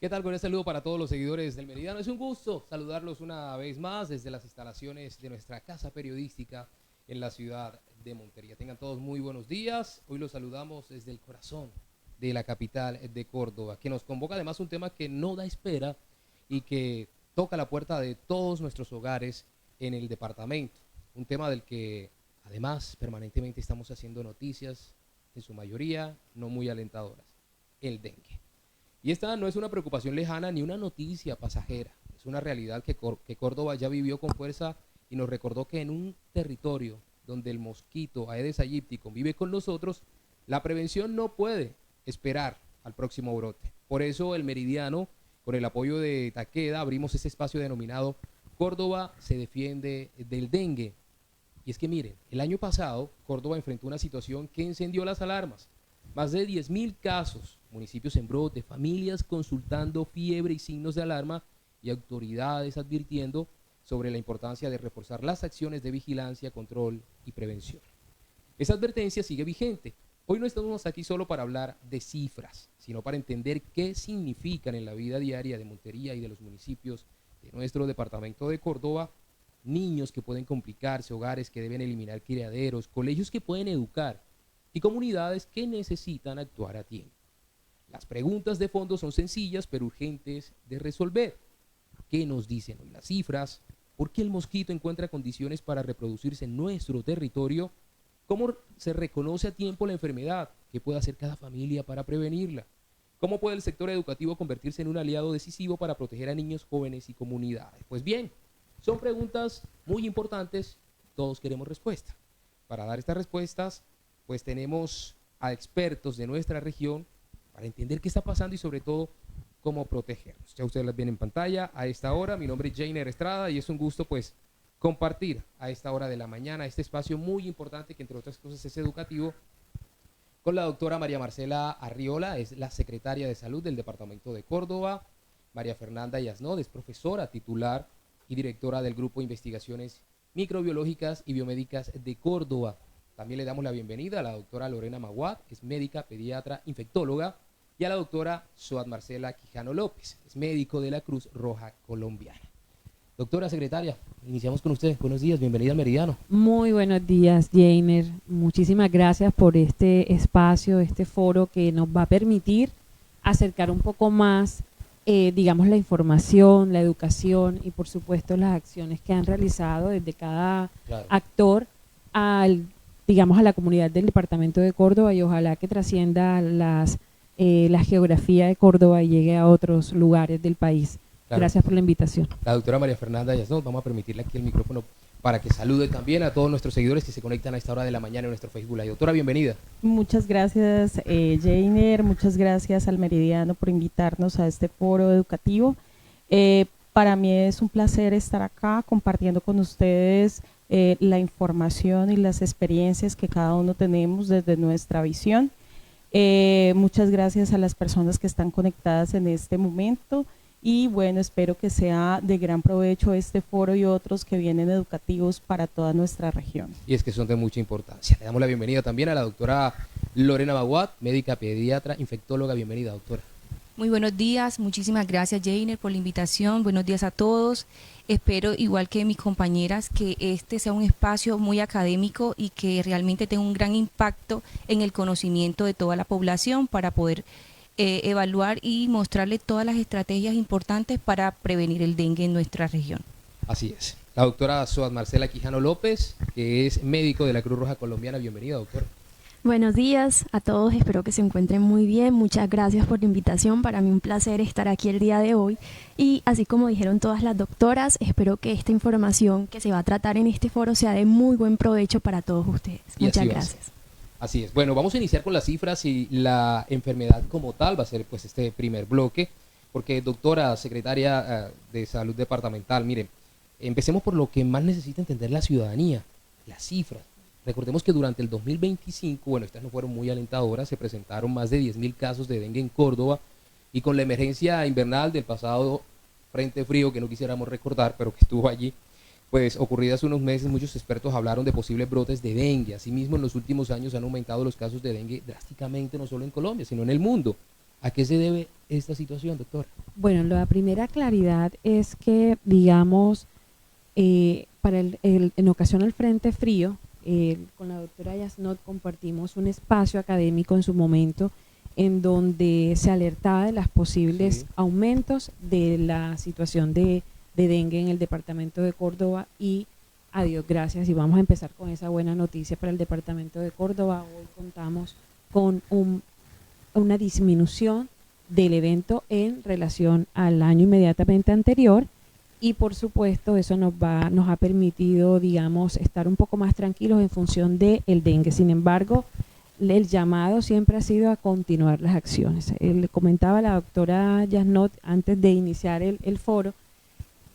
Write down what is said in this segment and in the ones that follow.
¿Qué tal? Con este saludo para todos los seguidores del Meridiano. Es un gusto saludarlos una vez más desde las instalaciones de nuestra casa periodística en la ciudad de Montería. Tengan todos muy buenos días. Hoy los saludamos desde el corazón de la capital de Córdoba, que nos convoca además un tema que no da espera y que toca la puerta de todos nuestros hogares en el departamento. Un tema del que además permanentemente estamos haciendo noticias, en su mayoría no muy alentadoras: el dengue. Y esta no es una preocupación lejana ni una noticia pasajera, es una realidad que Córdoba ya vivió con fuerza y nos recordó que en un territorio donde el mosquito Aedes aegypti convive con nosotros, la prevención no puede esperar al próximo brote. Por eso el Meridiano, con el apoyo de Takeda, abrimos este espacio denominado Córdoba se defiende del dengue. Y es que miren, el año pasado Córdoba enfrentó una situación que encendió las alarmas. Más de 10.000 casos, municipios en brote, familias consultando fiebre y signos de alarma y autoridades advirtiendo sobre la importancia de reforzar las acciones de vigilancia, control y prevención. Esa advertencia sigue vigente. Hoy no estamos aquí solo para hablar de cifras, sino para entender qué significan en la vida diaria de Montería y de los municipios de nuestro departamento de Córdoba: niños que pueden complicarse, hogares que deben eliminar criaderos, colegios que pueden educar y comunidades que necesitan actuar a tiempo. Las preguntas de fondo son sencillas pero urgentes de resolver. ¿Qué nos dicen hoy las cifras? ¿Por qué el mosquito encuentra condiciones para reproducirse en nuestro territorio? ¿Cómo se reconoce a tiempo la enfermedad? ¿Qué puede hacer cada familia para prevenirla? ¿Cómo puede el sector educativo convertirse en un aliado decisivo para proteger a niños, jóvenes y comunidades? Pues bien, son preguntas muy importantes, todos queremos respuesta. Para dar estas respuestas, pues tenemos a expertos de nuestra región para entender qué está pasando y sobre todo cómo protegernos. Ya ustedes las ven en pantalla a esta hora. Mi nombre es Jainer Estrada y es un gusto pues compartir a esta hora de la mañana este espacio muy importante que entre otras cosas es educativo con la doctora María Marcela Arriola, es la secretaria de Salud del departamento de Córdoba. María Fernanda Yasnod es profesora titular y directora del Grupo de Investigaciones Microbiológicas y Biomédicas de Córdoba. También le damos la bienvenida a la doctora Lorena Maguad, que es médica, pediatra, infectóloga, y a la doctora Suad Marcela Quijano López, es médico de la Cruz Roja Colombiana. Doctora secretaria, iniciamos con usted. Buenos días, bienvenida al Meridiano. Muy buenos días, Jainer. Muchísimas gracias por este espacio, este foro que nos va a permitir acercar un poco más, digamos, la información, la educación y, por supuesto, las acciones que han realizado desde cada actor al, digamos, a la comunidad del departamento de Córdoba, y ojalá que trascienda la geografía de Córdoba y llegue a otros lugares del país. Claro. Gracias por la invitación. La doctora María Fernanda Yasnod, vamos a permitirle aquí el micrófono para que salude también a todos nuestros seguidores que se conectan a esta hora de la mañana en nuestro Facebook Live. Doctora, bienvenida. Muchas gracias, Jainer, muchas gracias al Meridiano por invitarnos a este foro educativo. Para mí es un placer estar acá compartiendo con ustedes la información y las experiencias que cada uno tenemos desde nuestra visión. Muchas gracias a las personas que están conectadas en este momento y bueno, espero que sea de gran provecho este foro y otros que vienen educativos para toda nuestra región. Y es que son de mucha importancia. Le damos la bienvenida también a la doctora Lorena Maguad, médica, pediatra, infectóloga. Bienvenida, doctora. Muy buenos días, muchísimas gracias, Jainer, por la invitación. Buenos días a todos. Espero, igual que mis compañeras, que este sea un espacio muy académico y que realmente tenga un gran impacto en el conocimiento de toda la población para poder evaluar y mostrarle todas las estrategias importantes para prevenir el dengue en nuestra región. Así es. La doctora Suad Marcela Quijano López, que es médico de la Cruz Roja Colombiana. Bienvenida, doctora. Buenos días a todos, espero que se encuentren muy bien. Muchas gracias por la invitación, para mí un placer estar aquí el día de hoy y así como dijeron todas las doctoras, espero que esta información que se va a tratar en este foro sea de muy buen provecho para todos ustedes. Muchas gracias. Así es. Bueno, vamos a iniciar con las cifras y la enfermedad como tal. Va a ser pues este primer bloque, porque doctora secretaria de Salud Departamental, mire, empecemos por lo que más necesita entender la ciudadanía, las cifras. Recordemos que durante el 2025, bueno, estas no fueron muy alentadoras, se presentaron más de 10.000 casos de dengue en Córdoba y con la emergencia invernal del pasado frente frío que no quisiéramos recordar, pero que estuvo allí, pues ocurrida hace unos meses, muchos expertos hablaron de posibles brotes de dengue. Asimismo, en los últimos años han aumentado los casos de dengue drásticamente, no solo en Colombia, sino en el mundo. ¿A qué se debe esta situación, doctor? Bueno, la primera claridad es que, digamos, en ocasión al Frente Frío, con la doctora Yasnot compartimos un espacio académico en su momento en donde se alertaba de los posibles aumentos de la situación de dengue en el departamento de Córdoba y a Dios gracias, y vamos a empezar con esa buena noticia para el departamento de Córdoba. Hoy contamos con una disminución del evento en relación al año inmediatamente anterior y por supuesto eso nos ha permitido, digamos, estar un poco más tranquilos en función del dengue. Sin embargo, el llamado siempre ha sido a continuar las acciones. Le comentaba la doctora Yasnot antes de iniciar el foro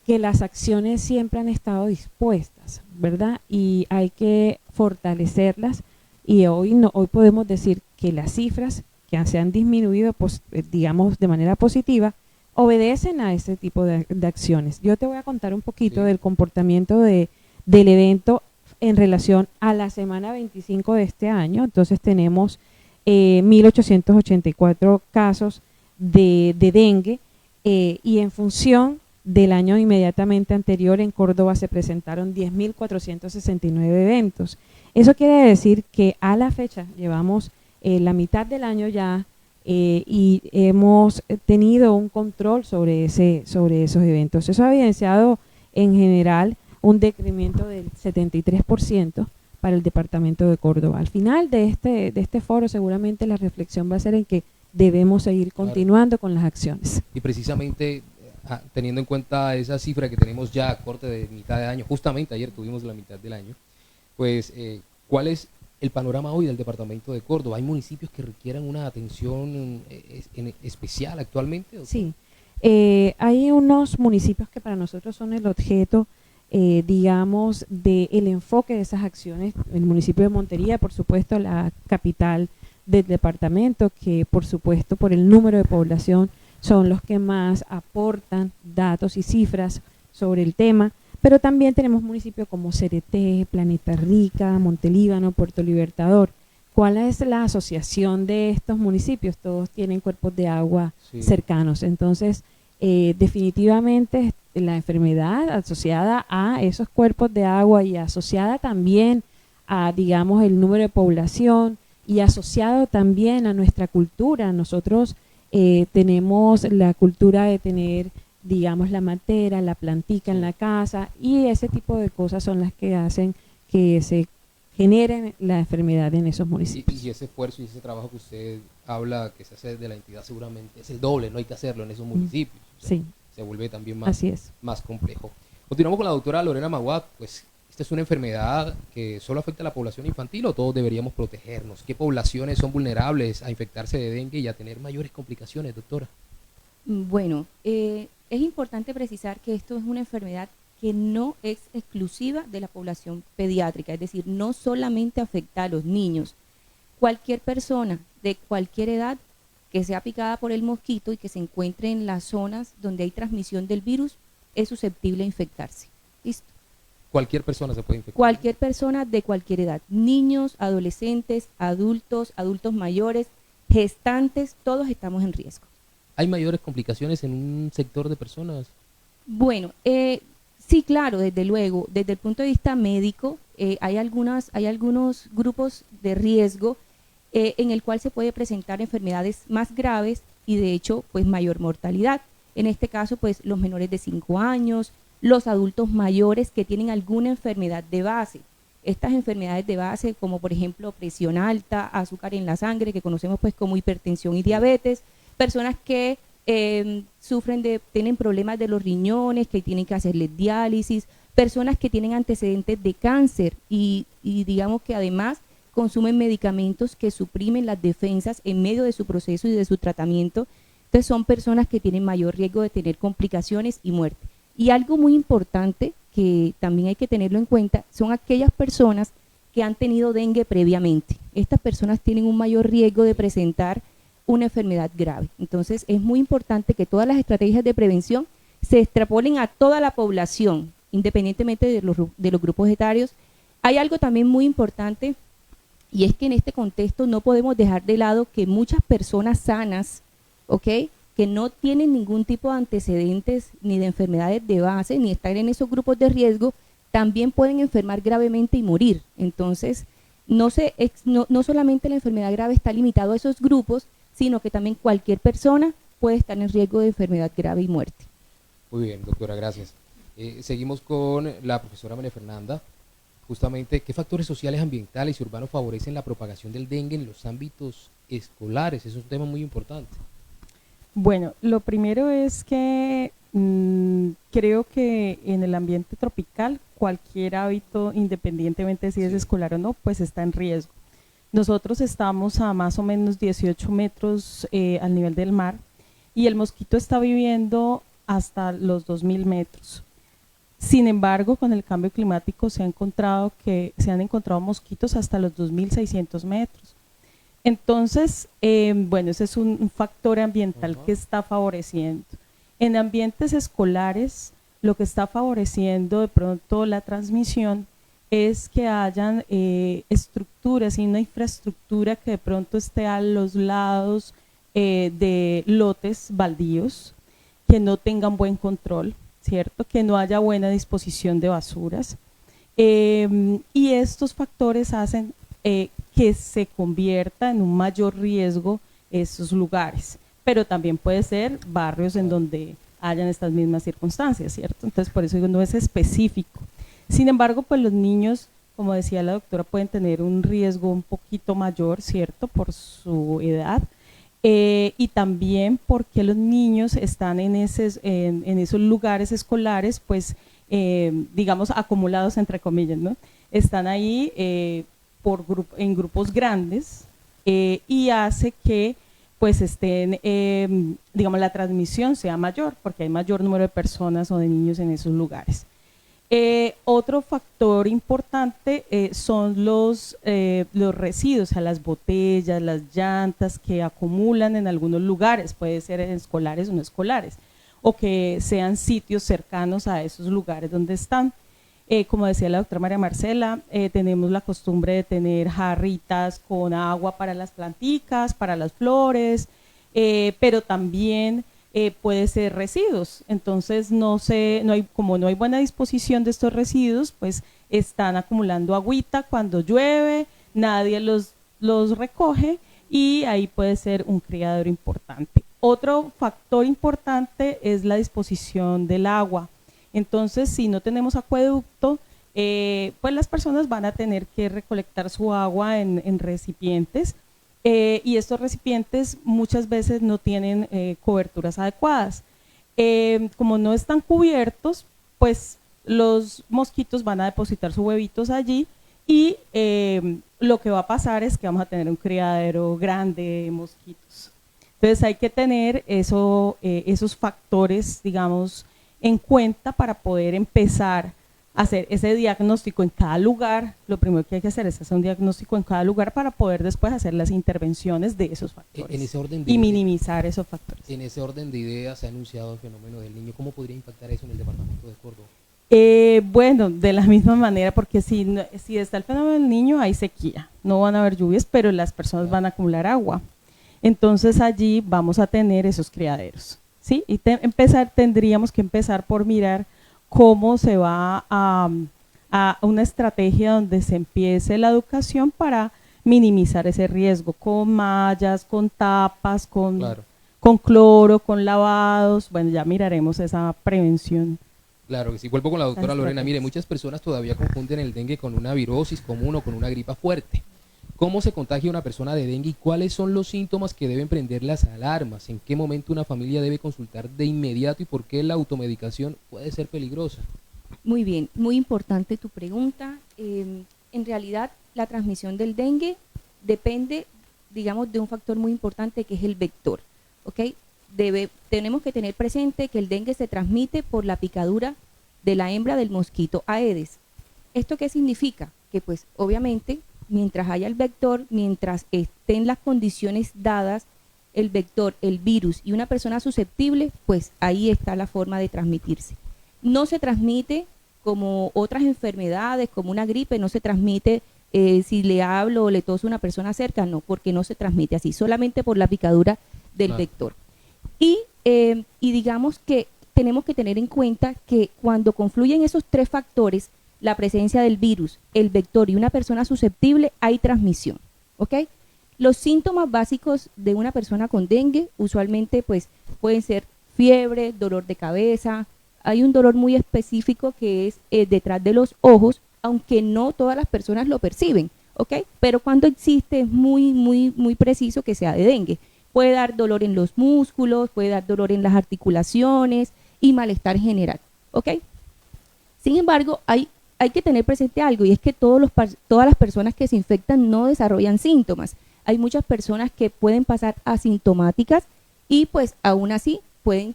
que las acciones siempre han estado dispuestas, ¿verdad? Y hay que fortalecerlas y hoy podemos decir que las cifras que se han disminuido, pues, digamos, de manera positiva, obedecen a ese tipo de acciones. Yo te voy a contar un poquito del comportamiento del evento en relación a la semana 25 de este año. Entonces tenemos 1.884 casos de dengue y en función del año inmediatamente anterior en Córdoba se presentaron 10.469 eventos. Eso quiere decir que a la fecha llevamos la mitad del año ya y hemos tenido un control sobre esos eventos. Eso ha evidenciado en general un decremento del 73% para el departamento de Córdoba. Al final de este foro seguramente la reflexión va a ser en que debemos seguir continuando con las acciones. Y precisamente teniendo en cuenta esa cifra que tenemos ya a corte de mitad de año, justamente ayer tuvimos la mitad del año, pues ¿cuál es el panorama hoy del departamento de Córdoba? ¿Hay municipios que requieran una atención especial actualmente, doctor? Sí, hay unos municipios que para nosotros son el objeto, digamos, del enfoque de esas acciones. El municipio de Montería, por supuesto, la capital del departamento, que por supuesto por el número de población son los que más aportan datos y cifras sobre el tema, pero también tenemos municipios como Cereté, Planeta Rica, Montelíbano, Puerto Libertador. ¿Cuál es la asociación de estos municipios? Todos tienen cuerpos de agua cercanos, entonces definitivamente la enfermedad asociada a esos cuerpos de agua y asociada también a, digamos, el número de población y asociado también a nuestra cultura. Nosotros tenemos la cultura de tener, digamos, la matera, la plantica en la casa y ese tipo de cosas son las que hacen que se genere la enfermedad en esos municipios. Y ese esfuerzo y ese trabajo que usted habla que se hace de la entidad seguramente es el doble, no hay que hacerlo en esos municipios. Sí. Se vuelve también más complejo. Continuamos con la doctora Lorena Maguad. Pues esta es una enfermedad que solo afecta a la población infantil o todos deberíamos protegernos. ¿Qué poblaciones son vulnerables a infectarse de dengue y a tener mayores complicaciones, doctora? Bueno, es importante precisar que esto es una enfermedad que no es exclusiva de la población pediátrica, es decir, no solamente afecta a los niños. Cualquier persona de cualquier edad que sea picada por el mosquito y que se encuentre en las zonas donde hay transmisión del virus es susceptible a infectarse. ¿Listo? Cualquier persona se puede infectar. Cualquier persona de cualquier edad, niños, adolescentes, adultos mayores, gestantes, todos estamos en riesgo. ¿Hay mayores complicaciones en un sector de personas? Bueno, sí, claro, desde luego. Desde el punto de vista médico, hay algunos grupos de riesgo en el cual se puede presentar enfermedades más graves y de hecho pues mayor mortalidad. En este caso pues los menores de 5 años, los adultos mayores que tienen alguna enfermedad de base. Estas enfermedades de base como por ejemplo presión alta, azúcar en la sangre que conocemos pues como hipertensión y diabetes, personas que tienen problemas de los riñones, que tienen que hacerles diálisis, personas que tienen antecedentes de cáncer y digamos que además consumen medicamentos que suprimen las defensas en medio de su proceso y de su tratamiento. Entonces son personas que tienen mayor riesgo de tener complicaciones y muerte. Y algo muy importante que también hay que tenerlo en cuenta son aquellas personas que han tenido dengue previamente. Estas personas tienen un mayor riesgo de presentar una enfermedad grave. Entonces es muy importante que todas las estrategias de prevención se extrapolen a toda la población, independientemente de los grupos etarios. Hay algo también muy importante y es que en este contexto no podemos dejar de lado que muchas personas sanas ¿ok? Que no tienen ningún tipo de antecedentes ni de enfermedades de base, ni están en esos grupos de riesgo, también pueden enfermar gravemente y morir. Entonces, no solamente la enfermedad grave está limitado a esos grupos, sino que también cualquier persona puede estar en riesgo de enfermedad grave y muerte. Muy bien, doctora, gracias. Seguimos con la profesora María Fernanda. Justamente, ¿qué factores sociales, ambientales y urbanos favorecen la propagación del dengue en los ámbitos escolares? Es un tema muy importante. Bueno, lo primero es que creo que en el ambiente tropical cualquier hábito, independientemente si es escolar o no, pues está en riesgo. Nosotros estamos a más o menos 18 metros al nivel del mar y el mosquito está viviendo hasta los 2000 metros. Sin embargo, con el cambio climático se han encontrado mosquitos hasta los 2600 metros. Entonces, bueno, ese es un factor ambiental que está favoreciendo. En ambientes escolares, lo que está favoreciendo de pronto la transmisión es que hayan estructuras y una infraestructura que de pronto esté a los lados de lotes baldíos, que no tengan buen control, ¿cierto? Que no haya buena disposición de basuras. Y estos factores hacen que se convierta en un mayor riesgo esos lugares, pero también puede ser barrios en donde hayan estas mismas circunstancias, ¿cierto? Entonces, por eso digo, no es específico. Sin embargo, pues los niños, como decía la doctora, pueden tener un riesgo un poquito mayor, ¿cierto? Por su edad, y también porque los niños están en esos lugares escolares, pues, digamos, acumulados, entre comillas, ¿no? Están ahí en grupos grandes y hace que pues estén, digamos, la transmisión sea mayor, porque hay mayor número de personas o de niños en esos lugares. Otro factor importante son los residuos, o sea, las botellas, las llantas que acumulan en algunos lugares, puede ser en escolares o no escolares, o que sean sitios cercanos a esos lugares donde están. Como decía la doctora María Marcela, tenemos la costumbre de tener jarritas con agua para las planticas, para las flores, pero también puede ser residuos. Entonces, como no hay buena disposición de estos residuos, pues están acumulando agüita cuando llueve, nadie los recoge y ahí puede ser un criadero importante. Otro factor importante es la disposición del agua. Entonces, si no tenemos acueducto, pues las personas van a tener que recolectar su agua en recipientes y estos recipientes muchas veces no tienen coberturas adecuadas. Como no están cubiertos, pues los mosquitos van a depositar sus huevitos allí y lo que va a pasar es que vamos a tener un criadero grande de mosquitos. Entonces hay que tener esos factores, digamos, en cuenta para poder empezar a hacer ese diagnóstico en cada lugar. Lo primero que hay que hacer es hacer un diagnóstico en cada lugar para poder después hacer las intervenciones de esos factores En ese orden y minimizar esos factores. En ese orden de ideas se ha anunciado el fenómeno del niño. ¿Cómo podría impactar eso en el departamento de Córdoba? Bueno, de la misma manera, porque si está el fenómeno del niño hay sequía, no van a haber lluvias, pero las personas van a acumular agua. Entonces allí vamos a tener esos criaderos. ¿Sí? Y tendríamos que empezar por mirar cómo se va a una estrategia donde se empiece la educación para minimizar ese riesgo, con mallas, con tapas, con cloro, con lavados. Bueno, ya miraremos esa prevención. Claro que sí. Vuelvo con la doctora Lorena. Mire, muchas personas todavía confunden el dengue con una virosis común o con una gripa fuerte. ¿Cómo se contagia una persona de dengue y cuáles son los síntomas que deben prender las alarmas? ¿En qué momento una familia debe consultar de inmediato y por qué la automedicación puede ser peligrosa? Muy bien, muy importante tu pregunta. En realidad, la transmisión del dengue depende, digamos, de un factor muy importante que es el vector, ¿ok? Tenemos que tener presente que el dengue se transmite por la picadura de la hembra del mosquito Aedes. ¿Esto qué significa? Que pues obviamente mientras haya el vector, mientras estén las condiciones dadas, el vector, el virus y una persona susceptible, pues ahí está la forma de transmitirse. No se transmite como otras enfermedades, como una gripe, no se transmite si le hablo o le toso a una persona cerca, no, porque no se transmite así, solamente por la picadura del vector. Y digamos que tenemos que tener en cuenta que cuando confluyen esos tres factores, la presencia del virus, el vector y una persona susceptible, hay transmisión, ¿ok? Los síntomas básicos de una persona con dengue usualmente pues pueden ser fiebre, dolor de cabeza, hay un dolor muy específico que es detrás de los ojos, aunque no todas las personas lo perciben, ¿ok? Pero cuando existe es muy preciso que sea de dengue. Puede dar dolor en los músculos, puede dar dolor en las articulaciones y malestar general, ¿ok? Sin embargo, hay que tener presente algo, y es que todas las personas que se infectan no desarrollan síntomas. Hay muchas personas que pueden pasar asintomáticas y pues aún así pueden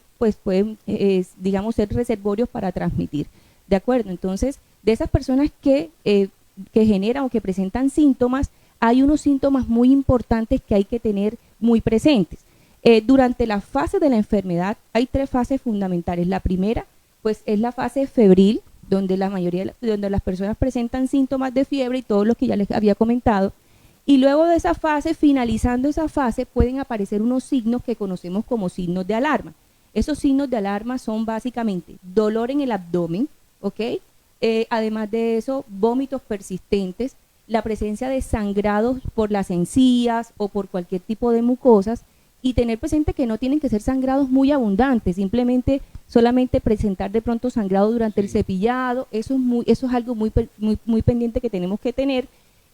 digamos, ser reservorios para transmitir, ¿de acuerdo? Entonces, de esas personas que generan o que presentan síntomas, hay unos síntomas muy importantes que hay que tener muy presentes. Durante la fase de la enfermedad hay tres fases fundamentales. La primera, pues, es la fase febril, donde donde las personas presentan síntomas de fiebre y todo lo que ya les había comentado. Y luego de esa fase, finalizando esa fase, pueden aparecer unos signos que conocemos como signos de alarma. Esos signos de alarma son básicamente dolor en el abdomen, ¿ok? Además de eso, vómitos persistentes, la presencia de sangrados por las encías o por cualquier tipo de mucosas, y tener presente que no tienen que ser sangrados muy abundantes, simplemente solamente presentar de pronto sangrado durante el cepillado, eso es algo muy pendiente que tenemos que tener,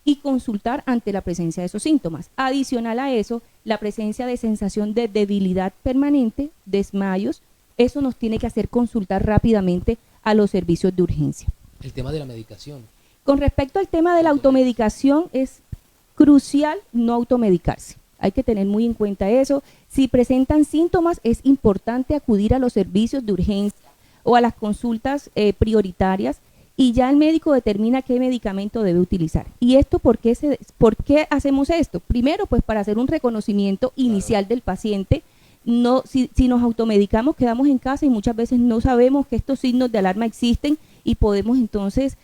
y consultar ante la presencia de esos síntomas. Adicional a eso, la presencia de sensación de debilidad permanente, desmayos, eso nos tiene que hacer consultar rápidamente a los servicios de urgencia. El tema de la medicación. Con respecto al tema de la automedicación, es crucial no automedicarse. Hay que tener muy en cuenta eso. Si presentan síntomas, es importante acudir a los servicios de urgencia o a las consultas prioritarias, y ya el médico determina qué medicamento debe utilizar. ¿Y esto por qué hacemos esto? Primero, pues para hacer un reconocimiento inicial del paciente. No, si nos automedicamos, quedamos en casa y muchas veces no sabemos que estos signos de alarma existen y podemos entonces,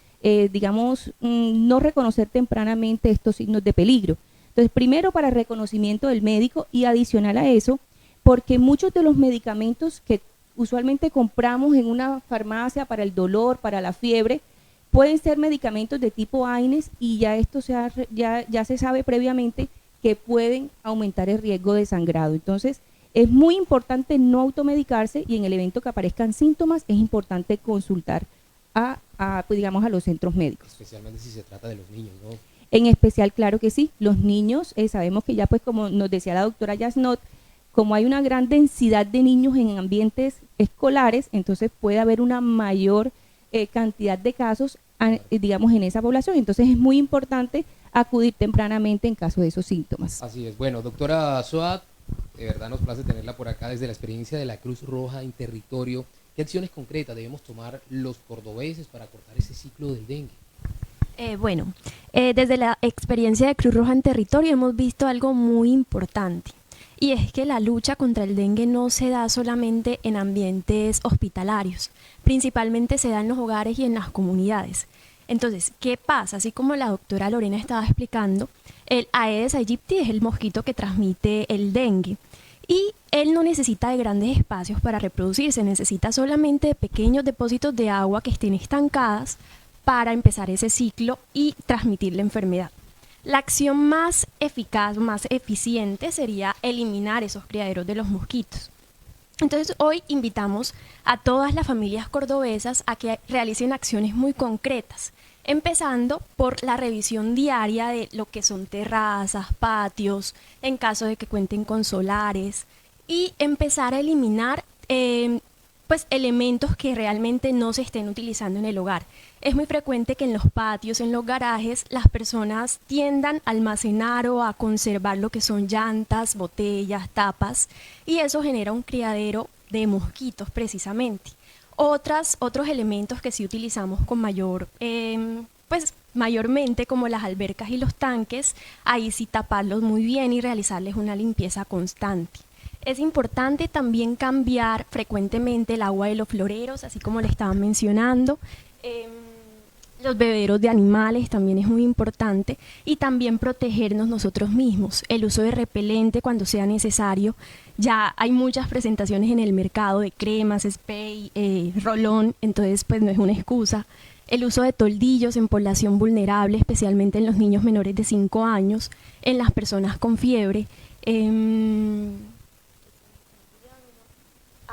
no reconocer tempranamente estos signos de peligro. Entonces, primero para reconocimiento del médico, y adicional a eso, porque muchos de los medicamentos que usualmente compramos en una farmacia para el dolor, para la fiebre, pueden ser medicamentos de tipo AINES, y ya esto ya se sabe previamente que pueden aumentar el riesgo de sangrado. Entonces, es muy importante no automedicarse, y en el evento que aparezcan síntomas es importante consultar a los centros médicos. Especialmente si se trata de los niños, ¿no? En especial, claro que sí, los niños, sabemos que ya pues como nos decía la doctora Yasnot, como hay una gran densidad de niños en ambientes escolares, entonces puede haber una mayor cantidad de casos, en esa población. Entonces es muy importante acudir tempranamente en caso de esos síntomas. Así es. Bueno, doctora Soad, de verdad nos place tenerla por acá desde la experiencia de la Cruz Roja en territorio. ¿Qué acciones concretas debemos tomar los cordobeses para cortar ese ciclo del dengue? Desde la experiencia de Cruz Roja en territorio hemos visto algo muy importante. Y es que la lucha contra el dengue no se da solamente en ambientes hospitalarios, principalmente se da en los hogares y en las comunidades. Entonces, ¿qué pasa? Así como la doctora Lorena estaba explicando, el Aedes aegypti es el mosquito que transmite el dengue, y él no necesita de grandes espacios para reproducirse, necesita solamente de pequeños depósitos de agua que estén estancadas para empezar ese ciclo y transmitir la enfermedad. La acción más eficaz, más eficiente sería eliminar esos criaderos de los mosquitos. Entonces hoy invitamos a todas las familias cordobesas a que realicen acciones muy concretas, empezando por la revisión diaria de lo que son terrazas, patios, en caso de que cuenten con solares, y empezar a eliminar elementos que realmente no se estén utilizando en el hogar. Es muy frecuente que en los patios, en los garajes, las personas tiendan a almacenar o a conservar lo que son llantas, botellas, tapas, y eso genera un criadero de mosquitos precisamente. Otros elementos que sí utilizamos con mayormente, como las albercas y los tanques, ahí sí taparlos muy bien y realizarles una limpieza constante. Es importante también cambiar frecuentemente el agua de los floreros, así como le estaban mencionando. Los bebederos de animales también es muy importante y también protegernos nosotros mismos. El uso de repelente cuando sea necesario. Ya hay muchas presentaciones en el mercado de cremas, spray, rolón, entonces pues no es una excusa. El uso de toldillos en población vulnerable, especialmente en los niños menores de 5 años, en las personas con fiebre.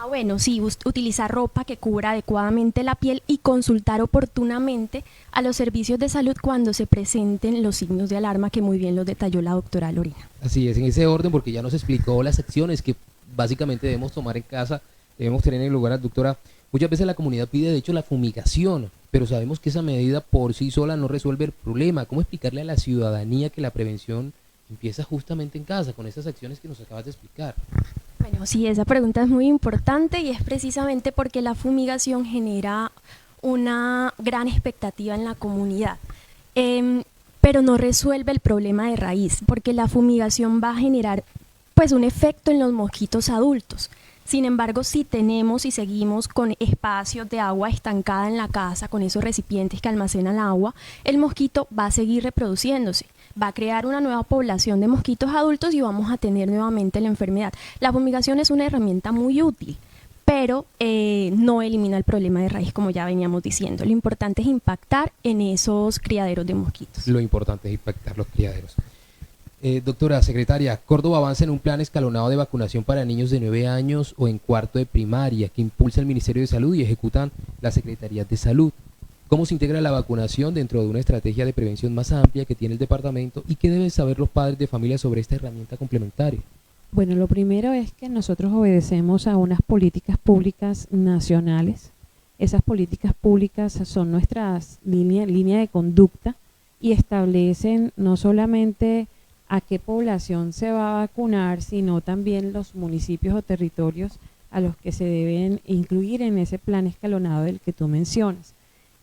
Bueno, sí, utilizar ropa que cubra adecuadamente la piel y consultar oportunamente a los servicios de salud cuando se presenten los signos de alarma que muy bien los detalló la doctora Lorena. Así es, en ese orden, porque ya nos explicó las acciones que básicamente debemos tomar en casa, debemos tener en el lugar, doctora. Muchas veces la comunidad pide de hecho la fumigación, pero sabemos que esa medida por sí sola no resuelve el problema. ¿Cómo explicarle a la ciudadanía que la prevención empieza justamente en casa, con esas acciones que nos acabas de explicar? Bueno, sí, esa pregunta es muy importante y es precisamente porque la fumigación genera una gran expectativa en la comunidad, pero no resuelve el problema de raíz, porque la fumigación va a generar pues un efecto en los mosquitos adultos. Sin embargo, si tenemos y seguimos con espacios de agua estancada en la casa, con esos recipientes que almacenan agua, el mosquito va a seguir reproduciéndose, va a crear una nueva población de mosquitos adultos y vamos a tener nuevamente la enfermedad. La fumigación es una herramienta muy útil, pero no elimina el problema de raíz, como ya veníamos diciendo. Lo importante es impactar en esos criaderos de mosquitos. Lo importante es impactar los criaderos. Doctora secretaria, Córdoba avanza en un plan escalonado de vacunación para niños de 9 años o en cuarto de primaria que impulsa el Ministerio de Salud y ejecutan las Secretarías de Salud. ¿Cómo se integra la vacunación dentro de una estrategia de prevención más amplia que tiene el departamento y qué deben saber los padres de familia sobre esta herramienta complementaria? Bueno, lo primero es que nosotros obedecemos a unas políticas públicas nacionales. Esas políticas públicas son nuestras línea de conducta y establecen no solamente a qué población se va a vacunar, sino también los municipios o territorios a los que se deben incluir en ese plan escalonado del que tú mencionas.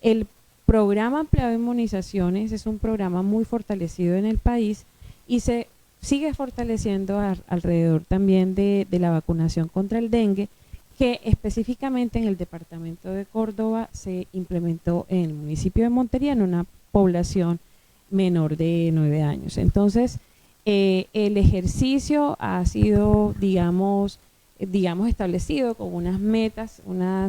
El programa ampliado de inmunizaciones es un programa muy fortalecido en el país y se sigue fortaleciendo alrededor también de la vacunación contra el dengue, que específicamente en el departamento de Córdoba se implementó en el municipio de Montería en una población menor de 9 años. Entonces, el ejercicio ha sido, digamos, establecido con unas metas, una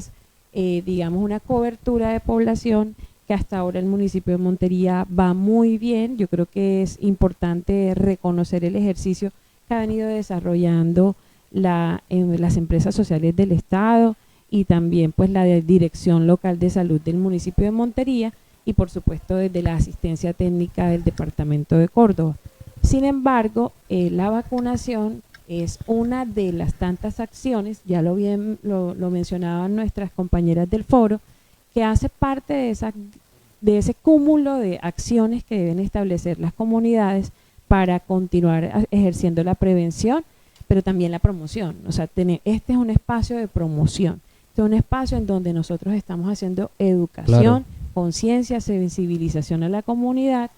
cobertura de población que hasta ahora el municipio de Montería va muy bien. Yo creo que es importante reconocer el ejercicio que ha venido desarrollando las empresas sociales del Estado y también pues la Dirección Local de Salud del municipio de Montería y por supuesto desde la asistencia técnica del departamento de Córdoba. Sin embargo, la vacunación es una de las tantas acciones, ya lo mencionaban nuestras compañeras del foro, que hace parte de ese cúmulo de acciones que deben establecer las comunidades para continuar ejerciendo la prevención, pero también la promoción. O sea, este es un espacio de promoción, este es un espacio en donde nosotros estamos haciendo educación, claro, conciencia, sensibilización a la comunidad,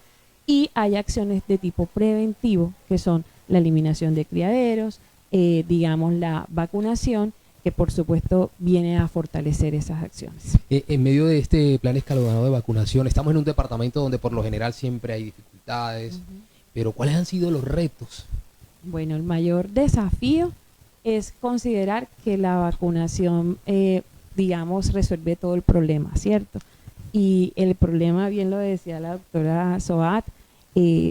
y hay acciones de tipo preventivo, que son la eliminación de criaderos, la vacunación, que por supuesto viene a fortalecer esas acciones. En medio de este plan escalonado de vacunación, estamos en un departamento donde por lo general siempre hay dificultades, pero ¿cuáles han sido los retos? Bueno, el mayor desafío es considerar que la vacunación, resuelve todo el problema, ¿cierto? Y el problema, bien lo decía la doctora Soat,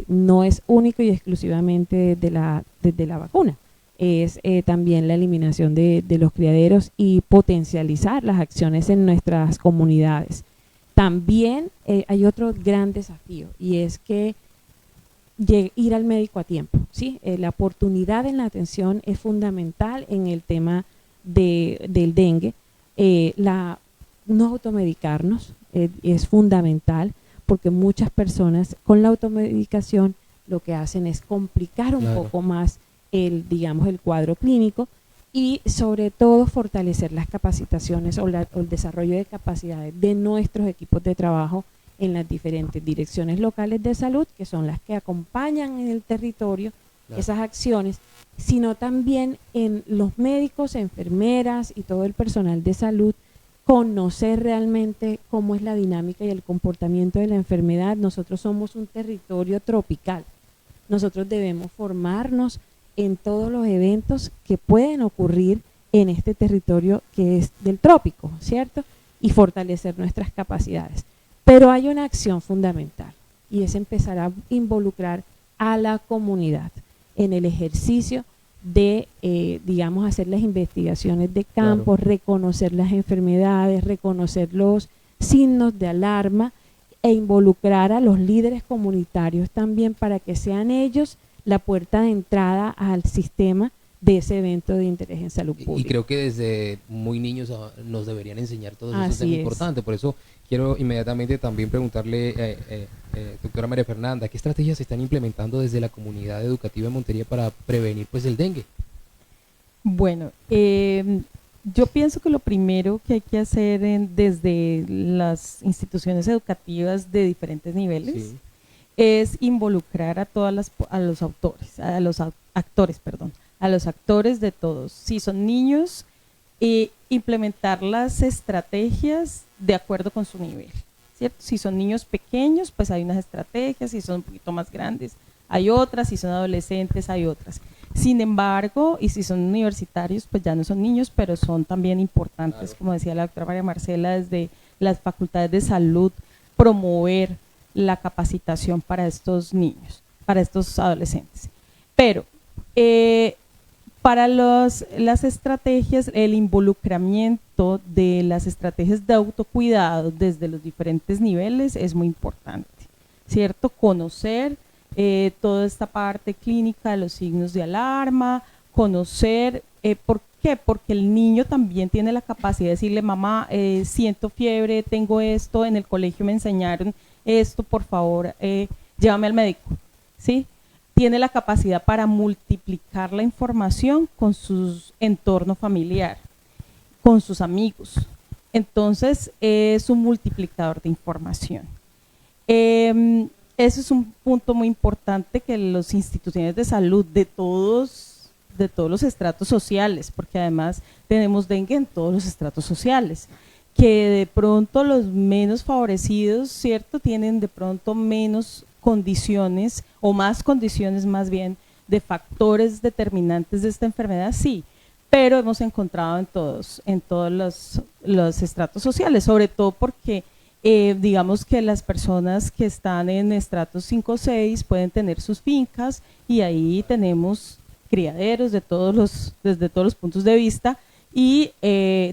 no es único y exclusivamente desde la vacuna. Es también la eliminación de los criaderos y potencializar las acciones en nuestras comunidades. También hay otro gran desafío y es que ir al médico a tiempo, ¿sí? La oportunidad en la atención es fundamental en el tema del dengue. No automedicarnos es fundamental porque muchas personas con la automedicación lo que hacen es complicar un poco más el cuadro clínico y sobre todo fortalecer las capacitaciones o el desarrollo de capacidades de nuestros equipos de trabajo en las diferentes direcciones locales de salud, que son las que acompañan en el territorio esas acciones, sino también en los médicos, enfermeras y todo el personal de salud conocer realmente cómo es la dinámica y el comportamiento de la enfermedad. Nosotros somos un territorio tropical. Nosotros debemos formarnos en todos los eventos que pueden ocurrir en este territorio que es del trópico, ¿cierto? Y fortalecer nuestras capacidades. Pero hay una acción fundamental y es empezar a involucrar a la comunidad en el ejercicio de, digamos, hacer las investigaciones de campo, claro, reconocer las enfermedades, reconocer los signos de alarma e involucrar a los líderes comunitarios también para que sean ellos la puerta de entrada al sistema de ese evento de interés en salud pública. Y creo que desde muy niños nos deberían enseñar todo eso, es Así importante. Por eso quiero inmediatamente también preguntarle, doctora María Fernanda, ¿qué estrategias se están implementando desde la comunidad educativa de Montería para prevenir pues el dengue? Bueno, yo pienso que lo primero que hay que hacer desde las instituciones educativas de diferentes niveles, sí, es involucrar a los actores de todos. Si son niños, implementar las estrategias de acuerdo con su nivel, ¿cierto? Si son niños pequeños, pues hay unas estrategias, si son un poquito más grandes, hay otras, si son adolescentes, hay otras. Sin embargo, y si son universitarios, pues ya no son niños, pero son también importantes, claro, como decía la doctora María Marcela, desde las facultades de salud, promover la capacitación para estos niños, para estos adolescentes. Pero para las estrategias, el involucramiento de las estrategias de autocuidado desde los diferentes niveles es muy importante, ¿cierto? Conocer toda esta parte clínica de los signos de alarma, conocer, ¿por qué? Porque el niño también tiene la capacidad de decirle, mamá, siento fiebre, tengo esto, en el colegio me enseñaron esto, por favor, llévame al médico, ¿sí? Tiene la capacidad para multiplicar la información con su entorno familiar, con sus amigos. Entonces, es un multiplicador de información. Ese es un punto muy importante que las instituciones de salud de todos los estratos sociales, porque además tenemos dengue en todos los estratos sociales, que de pronto los menos favorecidos, ¿cierto?, tienen de pronto menos condiciones o más condiciones más bien de factores determinantes de esta enfermedad, sí, pero hemos encontrado en todos los estratos sociales, sobre todo porque digamos que las personas que están en estratos 5 o 6 pueden tener sus fincas y ahí tenemos criaderos desde todos los puntos de vista y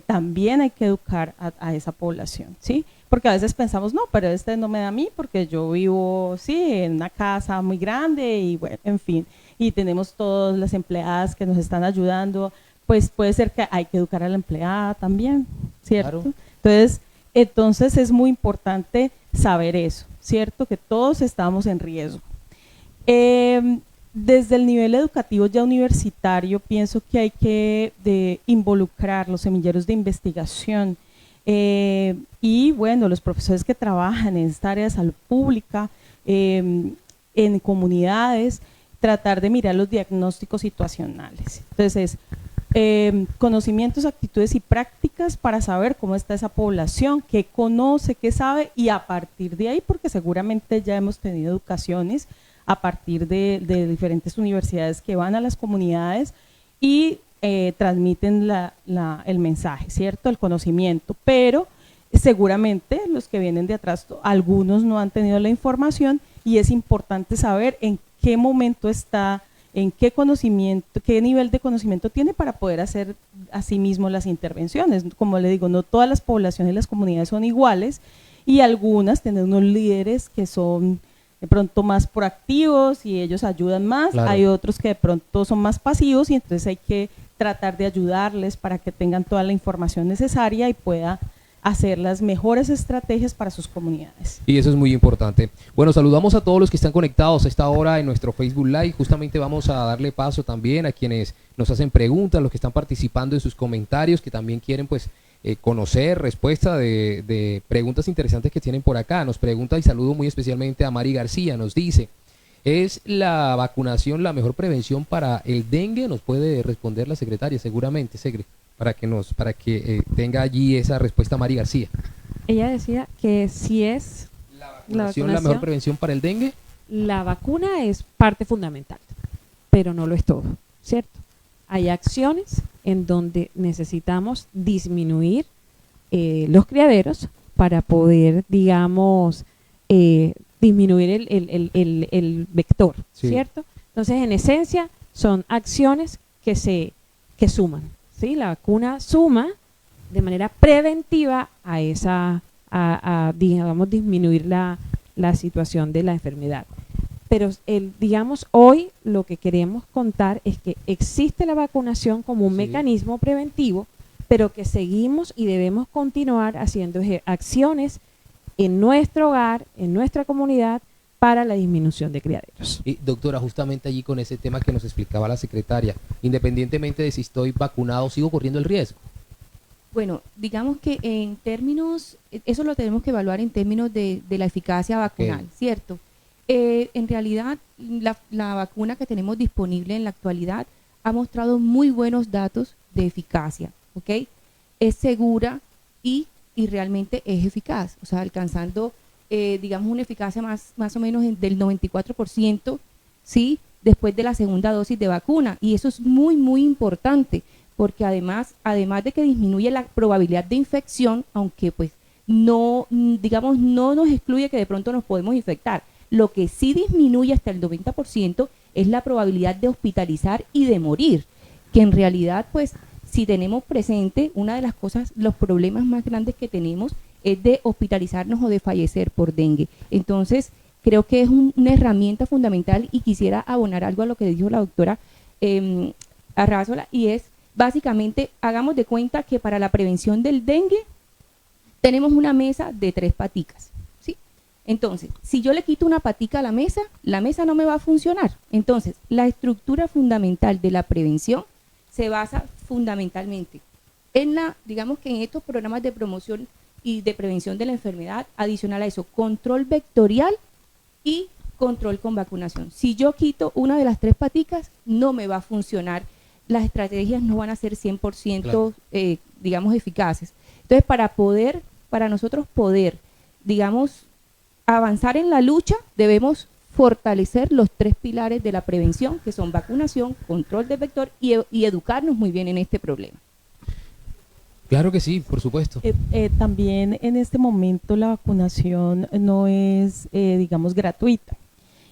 también hay que educar a esa población, ¿sí? Porque a veces pensamos, no, pero este no me da a mí porque yo vivo, sí, en una casa muy grande y bueno, en fin, y tenemos todas las empleadas que nos están ayudando, pues puede ser que hay que educar a la empleada también, ¿cierto? Claro. Entonces es muy importante saber eso, ¿cierto? Que todos estamos en riesgo. Desde el nivel educativo ya universitario, pienso que hay que involucrar los semilleros de investigación y bueno, los profesores que trabajan en esta área de salud pública, en comunidades, tratar de mirar los diagnósticos situacionales. Entonces, conocimientos, actitudes y prácticas para saber cómo está esa población, qué conoce, qué sabe y a partir de ahí, porque seguramente ya hemos tenido educaciones a partir de diferentes universidades que van a las comunidades y transmiten el mensaje, ¿cierto? El conocimiento, pero seguramente los que vienen de atrás, algunos no han tenido la información y es importante saber en qué momento está, en qué conocimiento, qué nivel de conocimiento tiene para poder hacer asimismo las intervenciones. Como le digo, no todas las poblaciones y las comunidades son iguales y algunas tienen unos líderes que son de pronto más proactivos y ellos ayudan más, claro, hay otros que de pronto son más pasivos y entonces hay que tratar de ayudarles para que tengan toda la información necesaria y pueda hacer las mejores estrategias para sus comunidades. Y eso es muy importante. Bueno, saludamos a todos los que están conectados a esta hora en nuestro Facebook Live. Justamente vamos a darle paso también a quienes nos hacen preguntas, los que están participando en sus comentarios, que también quieren pues conocer respuesta de preguntas interesantes que tienen por acá. Nos pregunta y saludo muy especialmente a Mari García, nos dice: ¿es la vacunación la mejor prevención para el dengue? Nos puede responder la secretaria seguramente, Segre. para que tenga allí esa respuesta Mari García. Ella decía que si es ¿La vacunación la mejor prevención para el dengue? La vacuna es parte fundamental, pero no lo es todo, ¿cierto? Hay acciones en donde necesitamos disminuir los criaderos para poder, digamos, disminuir el vector, Sí. ¿cierto? Entonces, en esencia, son acciones que suman, ¿sí? La vacuna suma de manera preventiva a esa, digamos, disminuir la situación de la enfermedad. Pero digamos, hoy lo que queremos contar es que existe la vacunación como un Sí. mecanismo preventivo, pero que seguimos y debemos continuar haciendo acciones en nuestro hogar, en nuestra comunidad, para la disminución de criaderos. Y doctora, justamente allí con ese tema que nos explicaba la secretaria, independientemente de si estoy vacunado, ¿sigo corriendo el riesgo? Bueno, digamos que en términos, eso lo tenemos que evaluar en términos de la eficacia vacunal, Ok. ¿cierto? En realidad, la vacuna que tenemos disponible en la actualidad ha mostrado muy buenos datos de eficacia, ¿ok? Es segura y realmente es eficaz, o sea, alcanzando, digamos, una eficacia más o menos del 94%, ¿sí? Después de la segunda dosis de vacuna. Y eso es muy, muy importante, porque además de que disminuye la probabilidad de infección, aunque pues no, digamos, no nos excluye que de pronto nos podemos infectar. Lo que sí disminuye hasta el 90% es la probabilidad de hospitalizar y de morir, que en realidad, pues, si tenemos presente, una de las cosas, los problemas más grandes que tenemos es de hospitalizarnos o de fallecer por dengue. Entonces, creo que es una herramienta fundamental y quisiera abonar algo a lo que dijo la doctora Arrázola, y es, básicamente, hagamos de cuenta que para la prevención del dengue tenemos una mesa de 3 paticas. Entonces, si yo le quito una patica a la mesa no me va a funcionar. Entonces, la estructura fundamental de la prevención se basa fundamentalmente en digamos que en estos programas de promoción y de prevención de la enfermedad, adicional a eso, control vectorial y control con vacunación. Si yo quito una de las 3 paticas, no me va a funcionar. Las estrategias no van a ser 100%, claro, digamos, eficaces. Entonces, para nosotros poder, digamos, avanzar en la lucha, debemos fortalecer los 3 pilares de la prevención, que son vacunación, control del vector y educarnos muy bien en este problema. Claro que sí, por supuesto. También en este momento la vacunación no es, digamos, gratuita,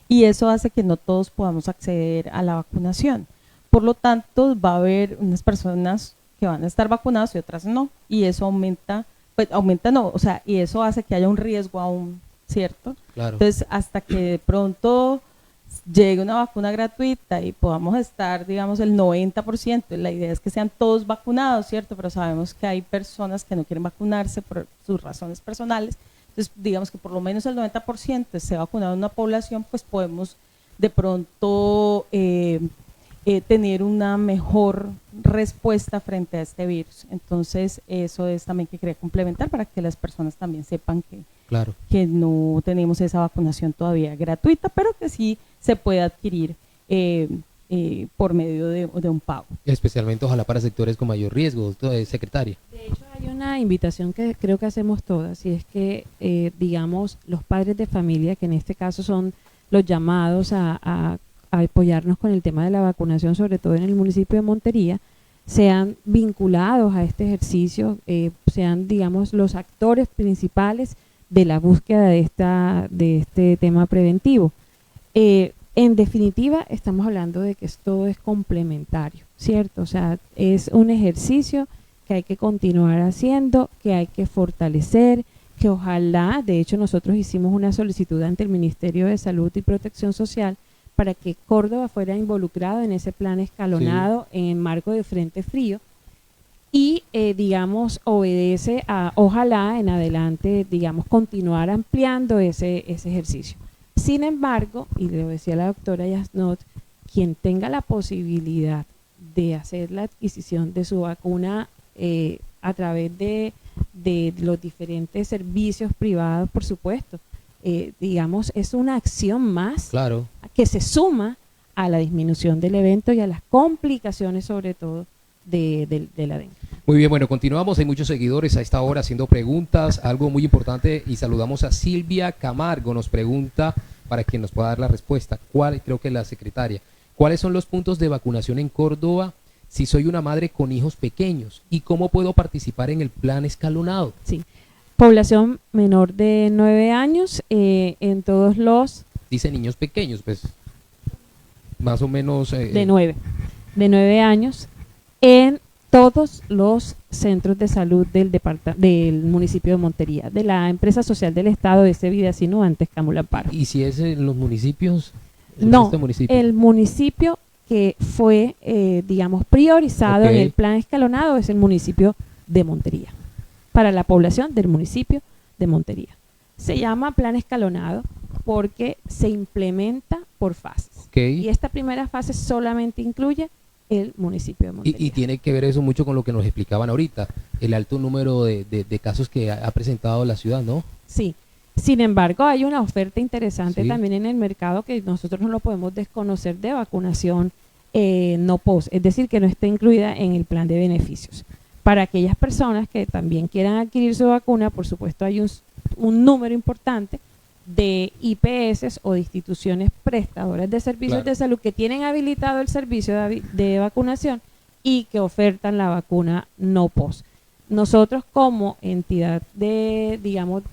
y eso hace que no todos podamos acceder a la vacunación. Por lo tanto, va a haber unas personas que van a estar vacunadas y otras no, y eso y eso hace que haya un riesgo aún, ¿cierto? Claro. Entonces, hasta que de pronto llegue una vacuna gratuita y podamos estar, digamos, el 90%, la idea es que sean todos vacunados, ¿cierto? Pero sabemos que hay personas que no quieren vacunarse por sus razones personales. Entonces, digamos que por lo menos el 90% esté vacunado en una población, pues podemos de pronto tener una mejor respuesta frente a este virus. Entonces, eso es también que quería complementar para que las personas también sepan Claro. que no tenemos esa vacunación todavía gratuita, pero que sí se puede adquirir por medio de un pago. Especialmente, ojalá, para sectores con mayor riesgo, secretaria. De hecho, hay una invitación que creo que hacemos todas, y es que, digamos, los padres de familia, que en este caso son los llamados a apoyarnos con el tema de la vacunación, sobre todo en el municipio de Montería, sean vinculados a este ejercicio, sean, digamos, los actores principales de la búsqueda de este tema preventivo. En definitiva, estamos hablando de que todo es complementario, ¿cierto? O sea, es un ejercicio que hay que continuar haciendo, que hay que fortalecer, que ojalá, de hecho nosotros hicimos una solicitud ante el Ministerio de Salud y Protección Social para que Córdoba fuera involucrado en ese plan escalonado, sí, en marco de Frente Frío, y digamos, obedece a, ojalá en adelante, digamos, continuar ampliando ese ejercicio. Sin embargo, y lo decía la doctora Yasnot, quien tenga la posibilidad de hacer la adquisición de su vacuna a través de los diferentes servicios privados, por supuesto, digamos, es una acción más, claro, que se suma a la disminución del evento y a las complicaciones, sobre todo, de la dengue. Muy bien, bueno, continuamos. Hay muchos seguidores a esta hora haciendo preguntas. Algo muy importante, y saludamos a Silvia Camargo. Nos pregunta, para quien nos pueda dar la respuesta, creo que la secretaria, ¿cuáles son los puntos de vacunación en Córdoba si soy una madre con hijos pequeños? ¿Y cómo puedo participar en el plan escalonado? Sí. Población menor de 9 años en todos los... Dice niños pequeños, pues más o menos... de 9 años en todos los centros de salud del municipio de Montería, de la empresa social del Estado de ese Vidacino, antes Camulamparo. ¿Y si es en los municipios? No, el municipio que fue, digamos, priorizado en el plan escalonado es el municipio de Montería, para la población del municipio de Montería. Se llama plan escalonado porque se implementa por fases. Y esta primera fase solamente incluye el municipio de Montería. Y tiene que ver eso mucho con lo que nos explicaban ahorita, el alto número de casos que ha presentado la ciudad, ¿no? Sí. Sin embargo, hay una oferta interesante también en el mercado que nosotros no lo podemos desconocer, de vacunación no post, es decir, que no está incluida en el plan de beneficios. Para aquellas personas que también quieran adquirir su vacuna, por supuesto hay un número importante de IPS o de instituciones prestadoras de servicios de salud que tienen habilitado el servicio de vacunación y que ofertan la vacuna no post. Nosotros, como entidad digamos,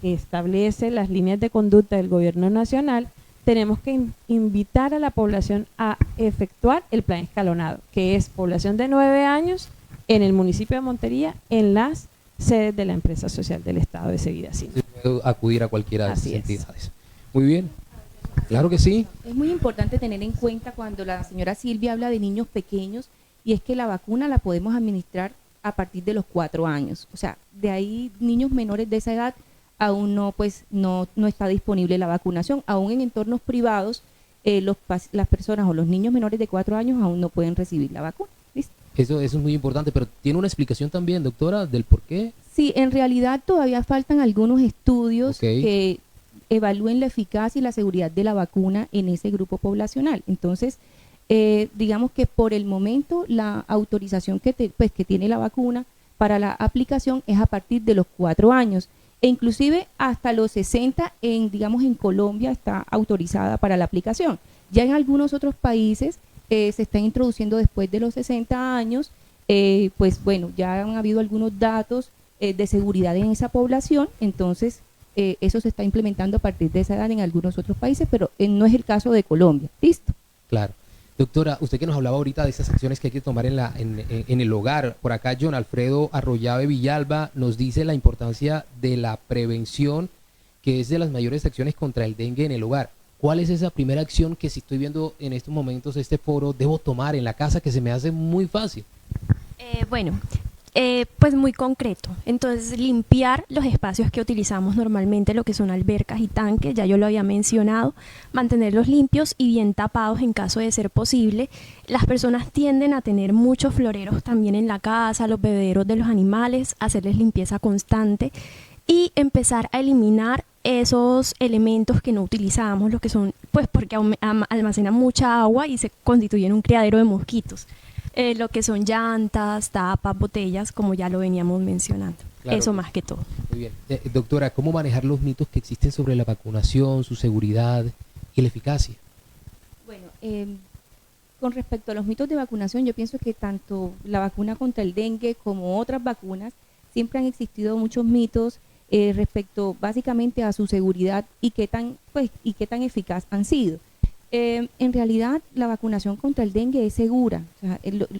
que establece las líneas de conducta del gobierno nacional, tenemos que invitar a la población a efectuar el plan escalonado, que es población de 9 años en el municipio de Montería, en las sedes de la empresa social del Estado de ese Vidacino. Acudir a cualquiera de esas entidades. Muy bien. Claro que sí. Es muy importante tener en cuenta cuando la señora Silvia habla de niños pequeños, y es que la vacuna la podemos administrar a partir de los 4 años. O sea, de ahí niños menores de esa edad aún no está disponible la vacunación. Aún en entornos privados, las personas o los niños menores de 4 años aún no pueden recibir la vacuna. ¿Listo? Eso es muy importante, pero ¿tiene una explicación también, doctora, del por qué? Sí, en realidad todavía faltan algunos estudios que evalúen la eficacia y la seguridad de la vacuna en ese grupo poblacional. Entonces, digamos que por el momento la autorización que tiene la vacuna para la aplicación es a partir de los 4 años, e inclusive hasta los 60 en Colombia está autorizada para la aplicación. Ya en algunos otros países se está introduciendo después de los 60 años, pues bueno, ya han habido algunos datos de seguridad en esa población, entonces eso se está implementando a partir de esa edad en algunos otros países, pero no es el caso de Colombia. ¿Listo? Claro. Doctora, usted que nos hablaba ahorita de esas acciones que hay que tomar en el hogar, por acá John Alfredo Arroyave Villalba nos dice la importancia de la prevención, que es de las mayores acciones contra el dengue en el hogar. ¿Cuál es esa primera acción que, si estoy viendo en estos momentos este foro, debo tomar en la casa, que se me hace muy fácil? Pues muy concreto. Entonces, limpiar los espacios que utilizamos normalmente, lo que son albercas y tanques, ya yo lo había mencionado, mantenerlos limpios y bien tapados en caso de ser posible. Las personas tienden a tener muchos floreros también en la casa, los bebederos de los animales, hacerles limpieza constante y empezar a eliminar esos elementos que no utilizamos, los que son, pues porque almacenan mucha agua y se constituyen un criadero de mosquitos. Lo que son llantas, tapas, botellas, como ya lo veníamos mencionando. Claro, eso más que todo. Muy bien. Doctora, ¿cómo manejar los mitos que existen sobre la vacunación, su seguridad y la eficacia? Bueno, con respecto a los mitos de vacunación, yo pienso que tanto la vacuna contra el dengue como otras vacunas, siempre han existido muchos mitos respecto básicamente a su seguridad y qué tan eficaz han sido. En realidad la vacunación contra el dengue es segura. O sea,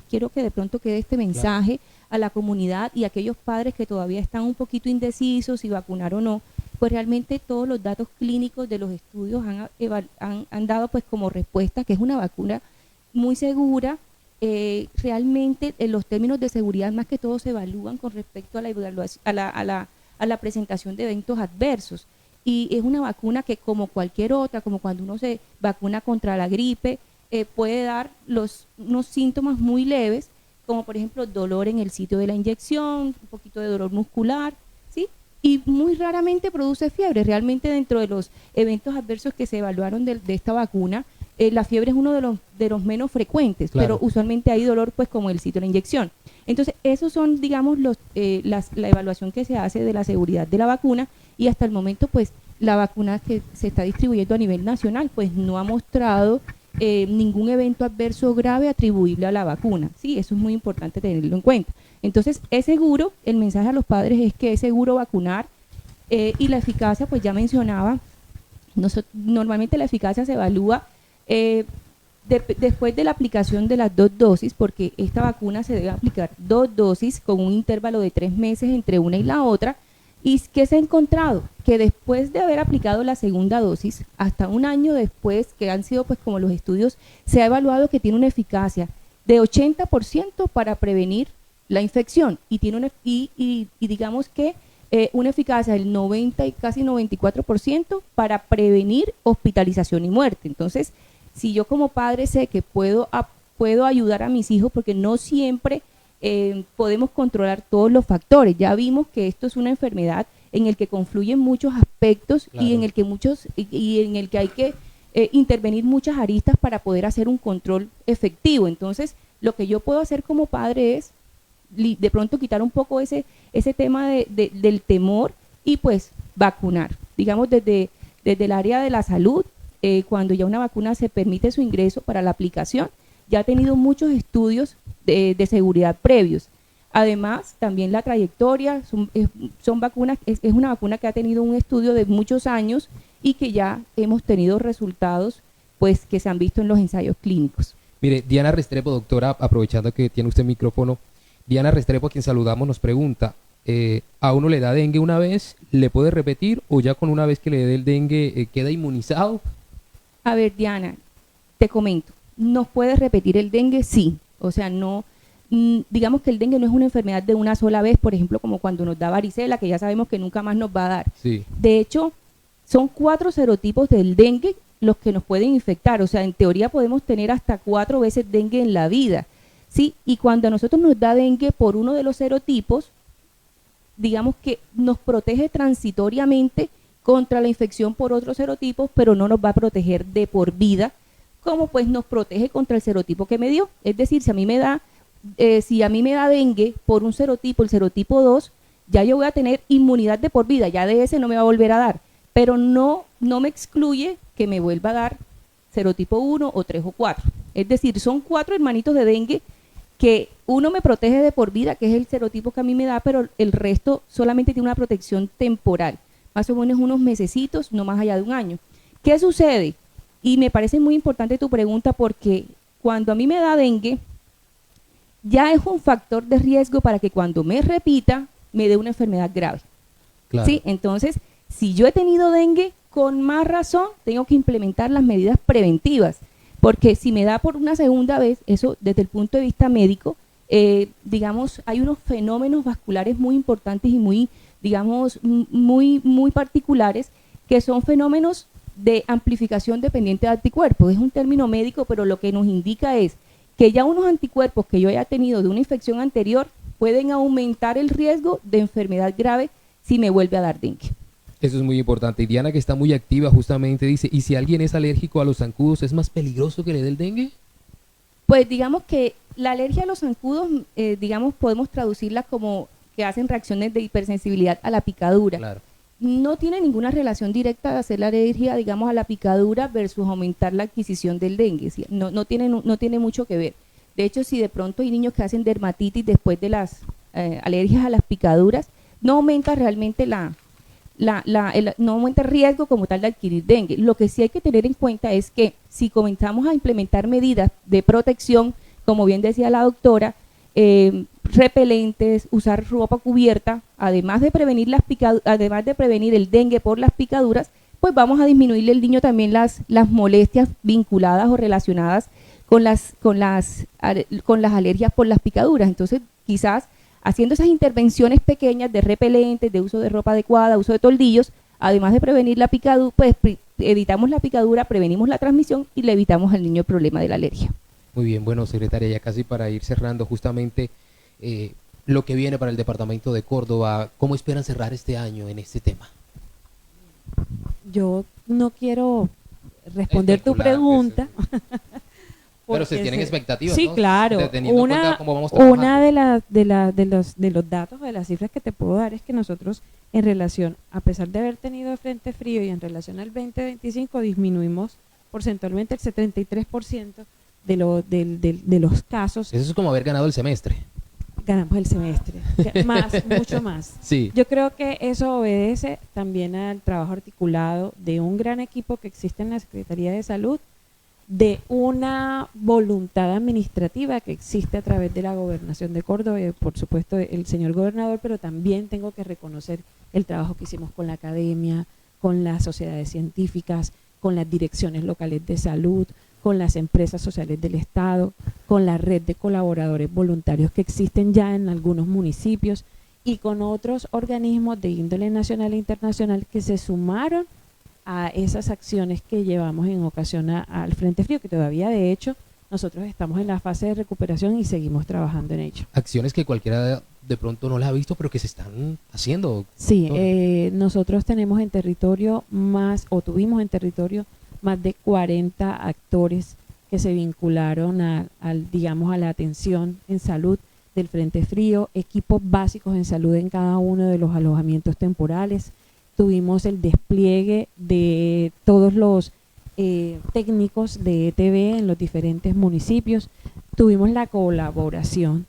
quiero que de pronto quede este mensaje a la comunidad y a aquellos padres que todavía están un poquito indecisos si vacunar o no, pues realmente todos los datos clínicos de los estudios han dado pues como respuesta que es una vacuna muy segura. Realmente los términos de seguridad más que todo se evalúan con respecto a la evaluación, a la presentación de eventos adversos. Y es una vacuna que, como cualquier otra, como cuando uno se vacuna contra la gripe, puede dar unos síntomas muy leves, como por ejemplo dolor en el sitio de la inyección, un poquito de dolor muscular, ¿sí? Y muy raramente produce fiebre. Realmente dentro de los eventos adversos que se evaluaron de esta vacuna, la fiebre es uno de los menos frecuentes, Claro. pero usualmente hay dolor pues como el sitio de la inyección. Entonces, esos son, digamos, la evaluación que se hace de la seguridad de la vacuna, y hasta el momento pues la vacuna que se está distribuyendo a nivel nacional pues no ha mostrado ningún evento adverso grave atribuible a la vacuna. Sí, eso es muy importante tenerlo en cuenta. Entonces, es seguro, el mensaje a los padres es que es seguro vacunar, y la eficacia, pues ya mencionaba, normalmente la eficacia se evalúa después de la aplicación de las 2 dosis, porque esta vacuna se debe aplicar 2 dosis con un intervalo de 3 meses entre una y la otra. ¿Y qué se ha encontrado? Que después de haber aplicado la segunda dosis, hasta un año después, que han sido pues como los estudios, se ha evaluado que tiene una eficacia de 80% para prevenir la infección, y tiene y digamos que una eficacia del 90 y casi 94% para prevenir hospitalización y muerte. Entonces, si yo como padre sé que puedo ayudar a mis hijos, porque no siempre podemos controlar todos los factores. Ya vimos que esto es una enfermedad en el que confluyen muchos aspectos, Claro. y en el que hay que intervenir muchas aristas para poder hacer un control efectivo. Entonces, lo que yo puedo hacer como padre es de pronto quitar un poco ese tema del temor, y pues vacunar. Digamos, desde el área de la salud, cuando ya una vacuna se permite su ingreso para la aplicación, ya ha tenido muchos estudios de seguridad previos. Además, también la trayectoria, son vacunas, es una vacuna que ha tenido un estudio de muchos años, y que ya hemos tenido resultados pues que se han visto en los ensayos clínicos. Mire, Diana Restrepo, doctora, aprovechando que tiene usted micrófono, Diana Restrepo, a quien saludamos, nos pregunta, ¿a uno le da dengue una vez, le puede repetir, o ya con una vez que le dé el dengue queda inmunizado? A ver, Diana, te comento, ¿nos puede repetir el dengue? Sí, o sea, no, digamos que el dengue no es una enfermedad de una sola vez, por ejemplo, como cuando nos da varicela, que ya sabemos que nunca más nos va a dar. Sí. De hecho, son 4 serotipos del dengue los que nos pueden infectar, o sea, en teoría podemos tener hasta 4 veces dengue en la vida, ¿sí? Y cuando a nosotros nos da dengue por uno de los serotipos, digamos que nos protege transitoriamente contra la infección por otros serotipos, pero no nos va a proteger de por vida, como pues nos protege contra el serotipo que me dio. Es decir, si a mí me da dengue por un serotipo, el serotipo 2, ya yo voy a tener inmunidad de por vida, ya de ese no me va a volver a dar, pero no me excluye que me vuelva a dar serotipo 1 o 3 o 4. Es decir, son 4 hermanitos de dengue que uno me protege de por vida, que es el serotipo que a mí me da, pero el resto solamente tiene una protección temporal, más o menos unos mesecitos, no más allá de un año. ¿Qué sucede? Y me parece muy importante tu pregunta, porque cuando a mí me da dengue, ya es un factor de riesgo para que cuando me repita, me dé una enfermedad grave. Claro. ¿Sí? Entonces, si yo he tenido dengue, con más razón tengo que implementar las medidas preventivas, porque si me da por una segunda vez, eso desde el punto de vista médico, digamos, hay unos fenómenos vasculares muy importantes y muy, digamos, muy particulares, que son fenómenos de amplificación dependiente de anticuerpos. Es un término médico, pero lo que nos indica es que ya unos anticuerpos que yo haya tenido de una infección anterior pueden aumentar el riesgo de enfermedad grave si me vuelve a dar dengue. Eso es muy importante. Y Diana, que está muy activa, justamente dice, ¿y si alguien es alérgico a los zancudos, es más peligroso que le dé el dengue? Pues digamos que la alergia a los zancudos, digamos, podemos traducirla como que hacen reacciones de hipersensibilidad a la picadura. Claro. No tiene ninguna relación directa de hacer la alergia, digamos, a la picadura versus aumentar la adquisición del dengue. ¿Sí? No tiene mucho que ver. De hecho, si de pronto hay niños que hacen dermatitis después de las alergias a las picaduras, no aumenta realmente no aumenta el riesgo como tal de adquirir dengue. Lo que sí hay que tener en cuenta es que si comenzamos a implementar medidas de protección, como bien decía la doctora, repelentes, usar ropa cubierta, además de prevenir el dengue por las picaduras, pues vamos a disminuirle al niño también las molestias vinculadas o relacionadas con las alergias por las picaduras. Entonces, quizás haciendo esas intervenciones pequeñas de repelentes, de uso de ropa adecuada, uso de toldillos, además de prevenir la picadura, pues evitamos la picadura, prevenimos la transmisión y le evitamos al niño el problema de la alergia. Muy bien, bueno, secretaria, ya casi para ir cerrando justamente lo que viene para el departamento de Córdoba, ¿cómo esperan cerrar este año en este tema? Yo no quiero responder tu Especular, pregunta. Pero se porque tienen expectativas, Sí, ¿no? claro. Teniendo en cuenta cómo vamos trabajando. Una de los datos, de las cifras que te puedo dar es que nosotros, en relación, a pesar de haber tenido frente frío y en relación al 2025, disminuimos porcentualmente el 73% de los casos. Eso es como haber ganado el semestre. Ganamos el semestre, mucho más. Sí. Yo creo que eso obedece también al trabajo articulado de un gran equipo que existe en la Secretaría de Salud, de una voluntad administrativa que existe a través de la Gobernación de Córdoba y por supuesto el señor gobernador, pero también tengo que reconocer el trabajo que hicimos con la academia, con las sociedades científicas, con las direcciones locales de salud, con las empresas sociales del Estado, con la red de colaboradores voluntarios que existen ya en algunos municipios y con otros organismos de índole nacional e internacional que se sumaron a esas acciones que llevamos en ocasión al Frente Frío, que todavía de hecho nosotros estamos en la fase de recuperación y seguimos trabajando en ello. Acciones que cualquiera de pronto no las ha visto, pero que se están haciendo. Sí, nosotros tenemos en territorio tuvimos en territorio más de 40 actores que se vincularon digamos, a la atención en salud del Frente Frío, equipos básicos en salud en cada uno de los alojamientos temporales. Tuvimos el despliegue de todos los técnicos de ETB en los diferentes municipios. Tuvimos la colaboración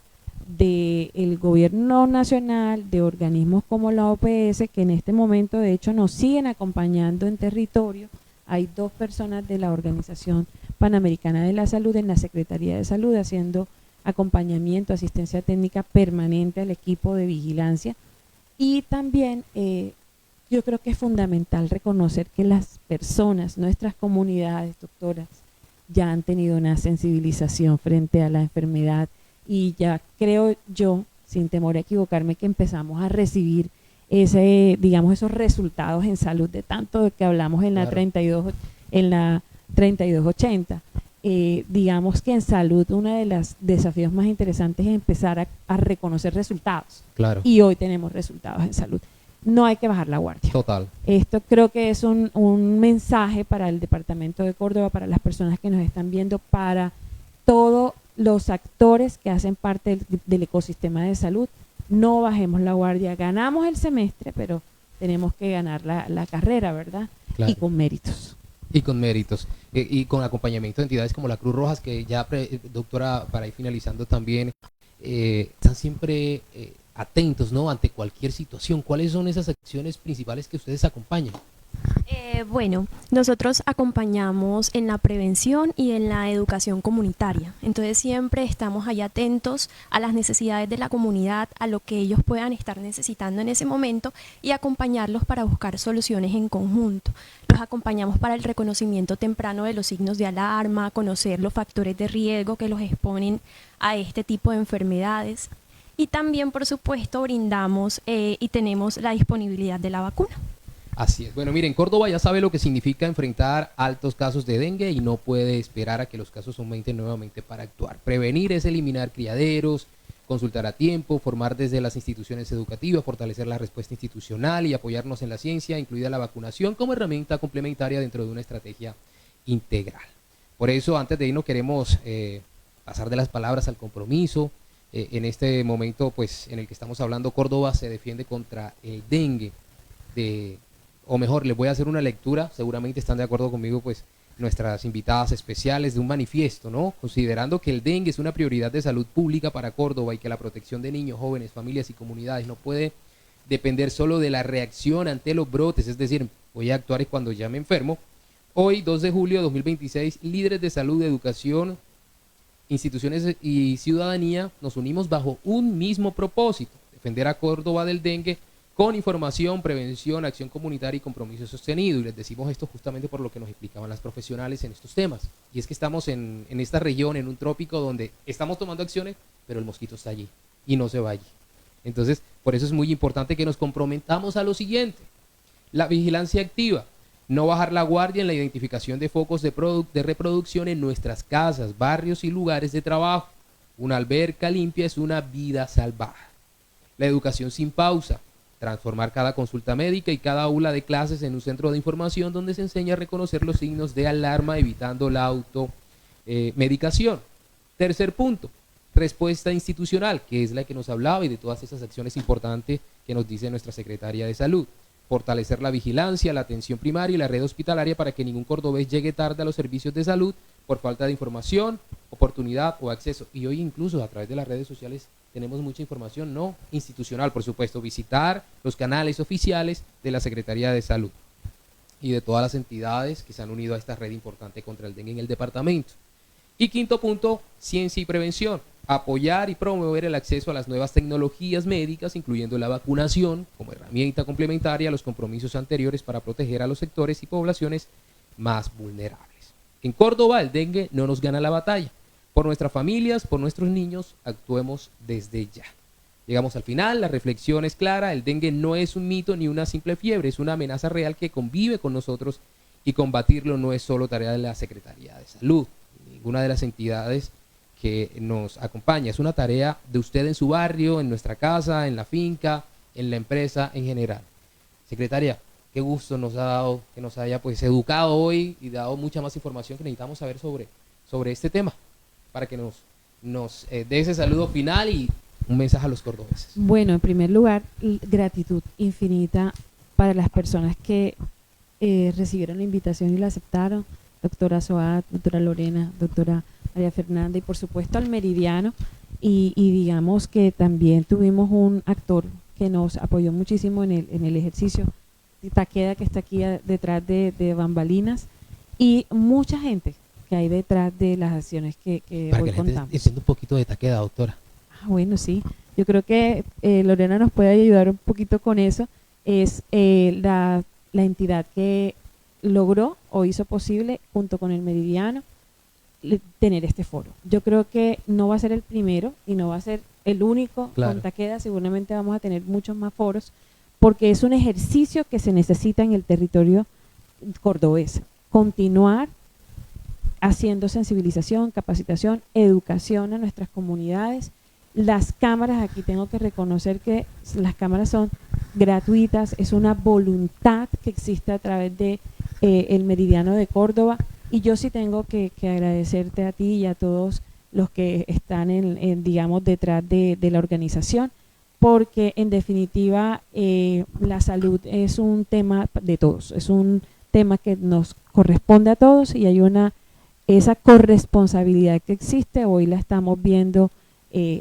del gobierno nacional, de organismos como la OPS, que en este momento de hecho nos siguen acompañando en territorio. Hay 2 personas de la Organización Panamericana de la Salud en la Secretaría de Salud haciendo acompañamiento, asistencia técnica permanente al equipo de vigilancia. Y también yo creo que es fundamental reconocer que las personas, nuestras comunidades, doctoras, ya han tenido una sensibilización frente a la enfermedad y ya creo yo, sin temor a equivocarme, que empezamos a recibir esos resultados en salud de tanto de que hablamos en la 3280. Digamos que en salud uno de los desafíos más interesantes es empezar a reconocer resultados. Claro. Y hoy tenemos resultados en salud. No hay que bajar la guardia. Total. Esto creo que es un mensaje para el departamento de Córdoba, para las personas que nos están viendo, para todos los actores que hacen parte del ecosistema de salud. No bajemos la guardia. Ganamos el semestre, pero tenemos que ganar la carrera, ¿verdad? Claro. Y con méritos. Y con méritos. Y con acompañamiento de entidades como la Cruz Roja, que ya, doctora, para ir finalizando también, están siempre atentos, ¿no?, ante cualquier situación. ¿Cuáles son esas acciones principales que ustedes acompañan? Bueno, nosotros acompañamos en la prevención y en la educación comunitaria. Entonces siempre estamos ahí atentos a las necesidades de la comunidad, a lo que ellos puedan estar necesitando en ese momento y acompañarlos para buscar soluciones en conjunto. Los acompañamos para el reconocimiento temprano de los signos de alarma, conocer los factores de riesgo que los exponen a este tipo de enfermedades. Y también, por supuesto, brindamos y tenemos la disponibilidad de la vacuna. Así es. Bueno, miren, Córdoba ya sabe lo que significa enfrentar altos casos de dengue y no puede esperar a que los casos aumenten nuevamente para actuar. Prevenir es eliminar criaderos, consultar a tiempo, formar desde las instituciones educativas, fortalecer la respuesta institucional y apoyarnos en la ciencia, incluida la vacunación, como herramienta complementaria dentro de una estrategia integral. Por eso, antes de irnos, queremos pasar de las palabras al compromiso. En este momento, pues, en el que estamos hablando, Córdoba se defiende contra el dengue. O mejor, les voy a hacer una lectura, seguramente están de acuerdo conmigo, pues, nuestras invitadas especiales, de un manifiesto, ¿no? Considerando que el dengue es una prioridad de salud pública para Córdoba y que la protección de niños, jóvenes, familias y comunidades no puede depender solo de la reacción ante los brotes, es decir, voy a actuar cuando ya me enfermo. Hoy, 2 de julio de 2026, líderes de salud, de educación, instituciones y ciudadanía nos unimos bajo un mismo propósito: defender a Córdoba del dengue con información, prevención, acción comunitaria y compromiso sostenido. Y les decimos esto justamente por lo que nos explicaban las profesionales en estos temas. Y es que estamos en esta región, en un trópico donde estamos tomando acciones, pero el mosquito está allí y no se va allí. Entonces, por eso es muy importante que nos comprometamos a lo siguiente: la vigilancia activa, no bajar la guardia en la identificación de focos de reproducción en nuestras casas, barrios y lugares de trabajo. Una alberca limpia es una vida salvaje. La educación sin pausa, transformar cada consulta médica y cada aula de clases en un centro de información donde se enseña a reconocer los signos de alarma, evitando la automedicación. Tercer punto, respuesta institucional, que es la que nos hablaba y de todas esas acciones importantes que nos dice nuestra secretaria de Salud. Fortalecer la vigilancia, la atención primaria y la red hospitalaria para que ningún cordobés llegue tarde a los servicios de salud por falta de información, oportunidad o acceso. Y hoy incluso a través de las redes sociales tenemos mucha información no institucional, por supuesto, visitar los canales oficiales de la Secretaría de Salud y de todas las entidades que se han unido a esta red importante contra el dengue en el departamento. Y quinto punto, ciencia y prevención. Apoyar y promover el acceso a las nuevas tecnologías médicas, incluyendo la vacunación como herramienta complementaria a los compromisos anteriores para proteger a los sectores y poblaciones más vulnerables. En Córdoba el dengue no nos gana la batalla. Por nuestras familias, por nuestros niños, actuemos desde ya. Llegamos al final, la reflexión es clara, el dengue no es un mito ni una simple fiebre, es una amenaza real que convive con nosotros y combatirlo no es solo tarea de la Secretaría de Salud, ninguna de las entidades que nos acompaña, es una tarea de usted en su barrio, en nuestra casa, en la finca, en la empresa en general. Secretaria, qué gusto nos ha dado que nos haya pues educado hoy y dado mucha más información que necesitamos saber sobre este tema, para que nos dé ese saludo final y un mensaje a los cordobeses. Bueno, en primer lugar, gratitud infinita para las personas que recibieron la invitación y la aceptaron, doctora Soad, doctora Lorena, doctora María Fernanda y por supuesto al Meridiano y digamos que también tuvimos un actor que nos apoyó muchísimo en el ejercicio, Taqueda, que está aquí detrás de bambalinas, y mucha gente que hay detrás de las acciones que para hoy que la gente contamos. entienda un poquito de Taqueda, doctora. Bueno, sí, yo creo que Lorena nos puede ayudar un poquito con eso. Es la entidad que logró o hizo posible, junto con el Meridiano, tener este foro. Yo creo que no va a ser el primero y no va a ser el único. Claro. Con Taqueda seguramente vamos a tener muchos más foros, porque es un ejercicio que se necesita en el territorio cordobés. Continuar haciendo sensibilización, capacitación, educación a nuestras comunidades. Las cámaras, aquí tengo que reconocer que las cámaras son gratuitas, es una voluntad que existe a través de el Meridiano de Córdoba, y yo sí tengo que agradecerte a ti y a todos los que están digamos detrás de la organización, porque en definitiva la salud es un tema de todos, es un tema que nos corresponde a todos y hay esa corresponsabilidad que existe, hoy la estamos viendo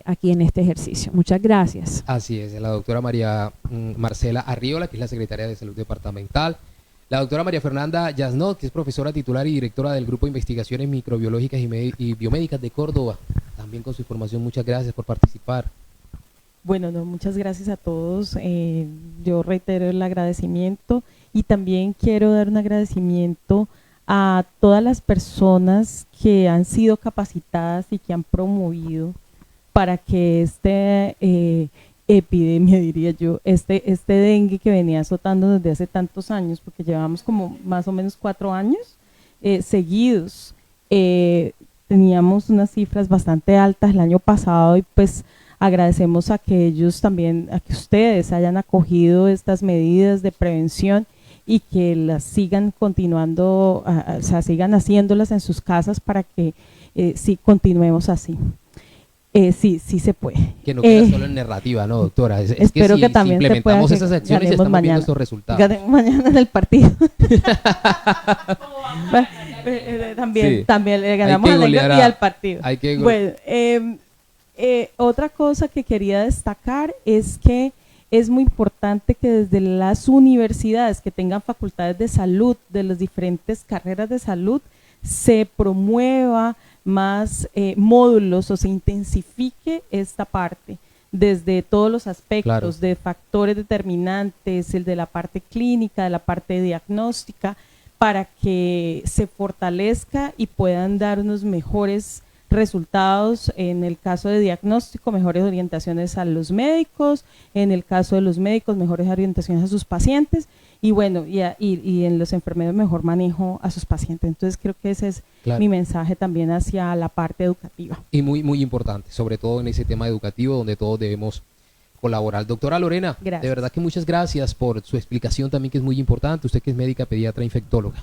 aquí en este ejercicio. Muchas gracias. Así es, la doctora María Marcela Arriola, que es la secretaria de Salud Departamental, la doctora María Fernanda Yasnot, que es profesora titular y directora del Grupo de Investigaciones Microbiológicas y Biomédicas de Córdoba, también con su información. Muchas gracias por participar. Bueno, no, muchas gracias a todos. Yo reitero el agradecimiento y también quiero dar un agradecimiento a todas las personas que han sido capacitadas y que han promovido para que epidemia, diría yo, este dengue que venía azotando desde hace tantos años, porque llevamos como más o menos 4 años seguidos. Teníamos unas cifras bastante altas el año pasado y pues agradecemos a que ellos también, a que ustedes hayan acogido estas medidas de prevención y que las sigan continuando, o sea, sigan haciéndolas en sus casas para que sí continuemos así. Sí se puede. Que no queda solo en narrativa, ¿no, doctora? Es espero que que también si implementamos se esas acciones estamos mañana, viendo estos resultados. Ganemos mañana en el partido. También le ganamos a la Liga y al partido. Bueno, otra cosa que quería destacar es que es muy importante que desde las universidades que tengan facultades de salud, de las diferentes carreras de salud, se promueva más módulos o se intensifique esta parte desde todos los aspectos, claro, de factores determinantes, el de la parte clínica, de la parte diagnóstica, para que se fortalezca y puedan dar unos mejores resultados, en el caso de diagnóstico, mejores orientaciones a los médicos, en el caso de los médicos, mejores orientaciones a sus pacientes, y bueno, y en los enfermeros, mejor manejo a sus pacientes. Entonces creo que ese es claro, mi mensaje también hacia la parte educativa. Y muy, muy importante, sobre todo en ese tema educativo donde todos debemos colaborar. Doctora Lorena, Gracias. de verdad que muchas gracias por su explicación también, que es muy importante. Usted que es médica, pediatra, infectóloga.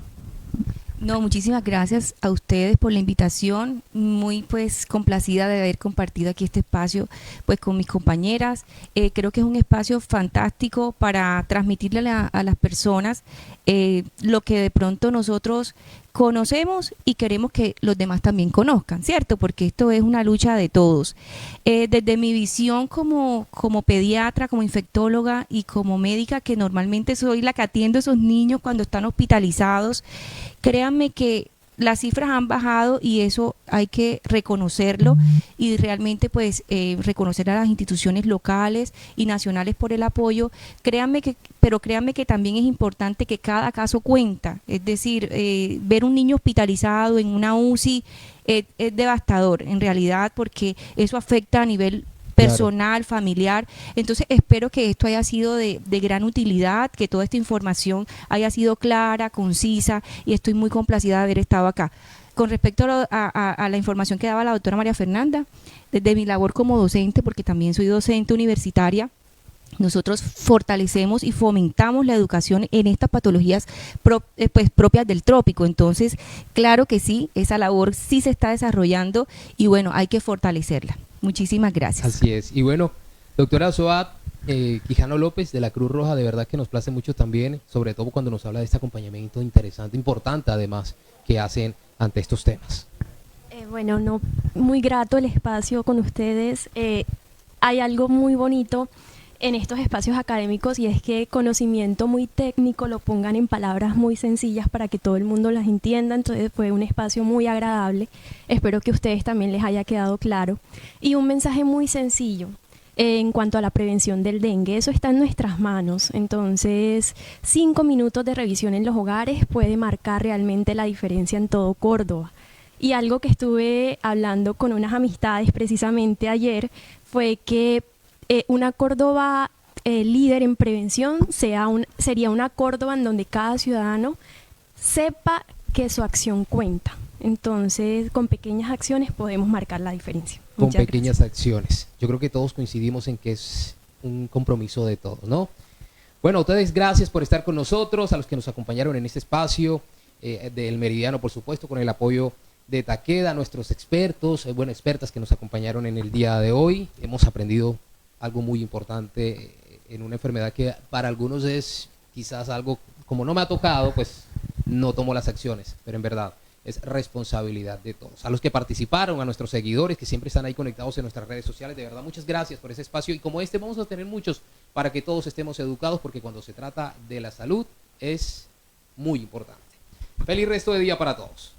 No, muchísimas gracias a ustedes por la invitación, muy pues complacida de haber compartido aquí este espacio pues con mis compañeras. Creo que es un espacio fantástico para transmitirle a las personas lo que de pronto nosotros conocemos y queremos que los demás también conozcan, ¿cierto? Porque esto es una lucha de todos. Desde mi visión como pediatra, como infectóloga y como médica, que normalmente soy la que atiendo a esos niños cuando están hospitalizados, créanme que las cifras han bajado y eso hay que reconocerlo y realmente pues reconocer a las instituciones locales y nacionales por el apoyo. Pero créanme que también es importante que cada caso cuenta, es decir, ver un niño hospitalizado en una UCI es devastador en realidad, porque eso afecta a nivel personal, familiar. Entonces espero que esto haya sido de gran utilidad, que toda esta información haya sido clara, concisa, y estoy muy complacida de haber estado acá. Con respecto a la información que daba la doctora María Fernanda, desde mi labor como docente, porque también soy docente universitaria, nosotros fortalecemos y fomentamos la educación en estas patologías pues, propias del trópico. Entonces, claro que sí, esa labor sí se está desarrollando y bueno, hay que fortalecerla. Muchísimas gracias. Así es. Y bueno, doctora Soat Quijano López de la Cruz Roja, de verdad que nos place mucho también, sobre todo cuando nos habla de este acompañamiento interesante, importante además, que hacen ante estos temas. Bueno, no, muy grato el espacio con ustedes. Hay algo muy bonito en estos espacios académicos y es que conocimiento muy técnico lo pongan en palabras muy sencillas para que todo el mundo las entienda. Entonces fue un espacio muy agradable. Espero que a ustedes también les haya quedado claro. Y un mensaje muy sencillo en cuanto a la prevención del dengue. Eso está en nuestras manos. Entonces 5 minutos de revisión en los hogares puede marcar realmente la diferencia en todo Córdoba. Y algo que estuve hablando con unas amistades precisamente ayer fue que una Córdoba líder en prevención sería una Córdoba en donde cada ciudadano sepa que su acción cuenta. Entonces, con pequeñas acciones podemos marcar la diferencia. Con Muchas pequeñas gracias. acciones. Yo creo que todos coincidimos en que es un compromiso de todos, ¿no? Bueno, a ustedes gracias por estar con nosotros, a los que nos acompañaron en este espacio del Meridiano, por supuesto, con el apoyo de Takeda, nuestros expertos, expertas que nos acompañaron en el día de hoy. Hemos aprendido algo muy importante en una enfermedad que para algunos es quizás algo, como no me ha tocado, pues no tomo las acciones, pero en verdad es responsabilidad de todos. A los que participaron, a nuestros seguidores que siempre están ahí conectados en nuestras redes sociales, de verdad muchas gracias por ese espacio, y como este vamos a tener muchos para que todos estemos educados, porque cuando se trata de la salud es muy importante. Feliz resto de día para todos.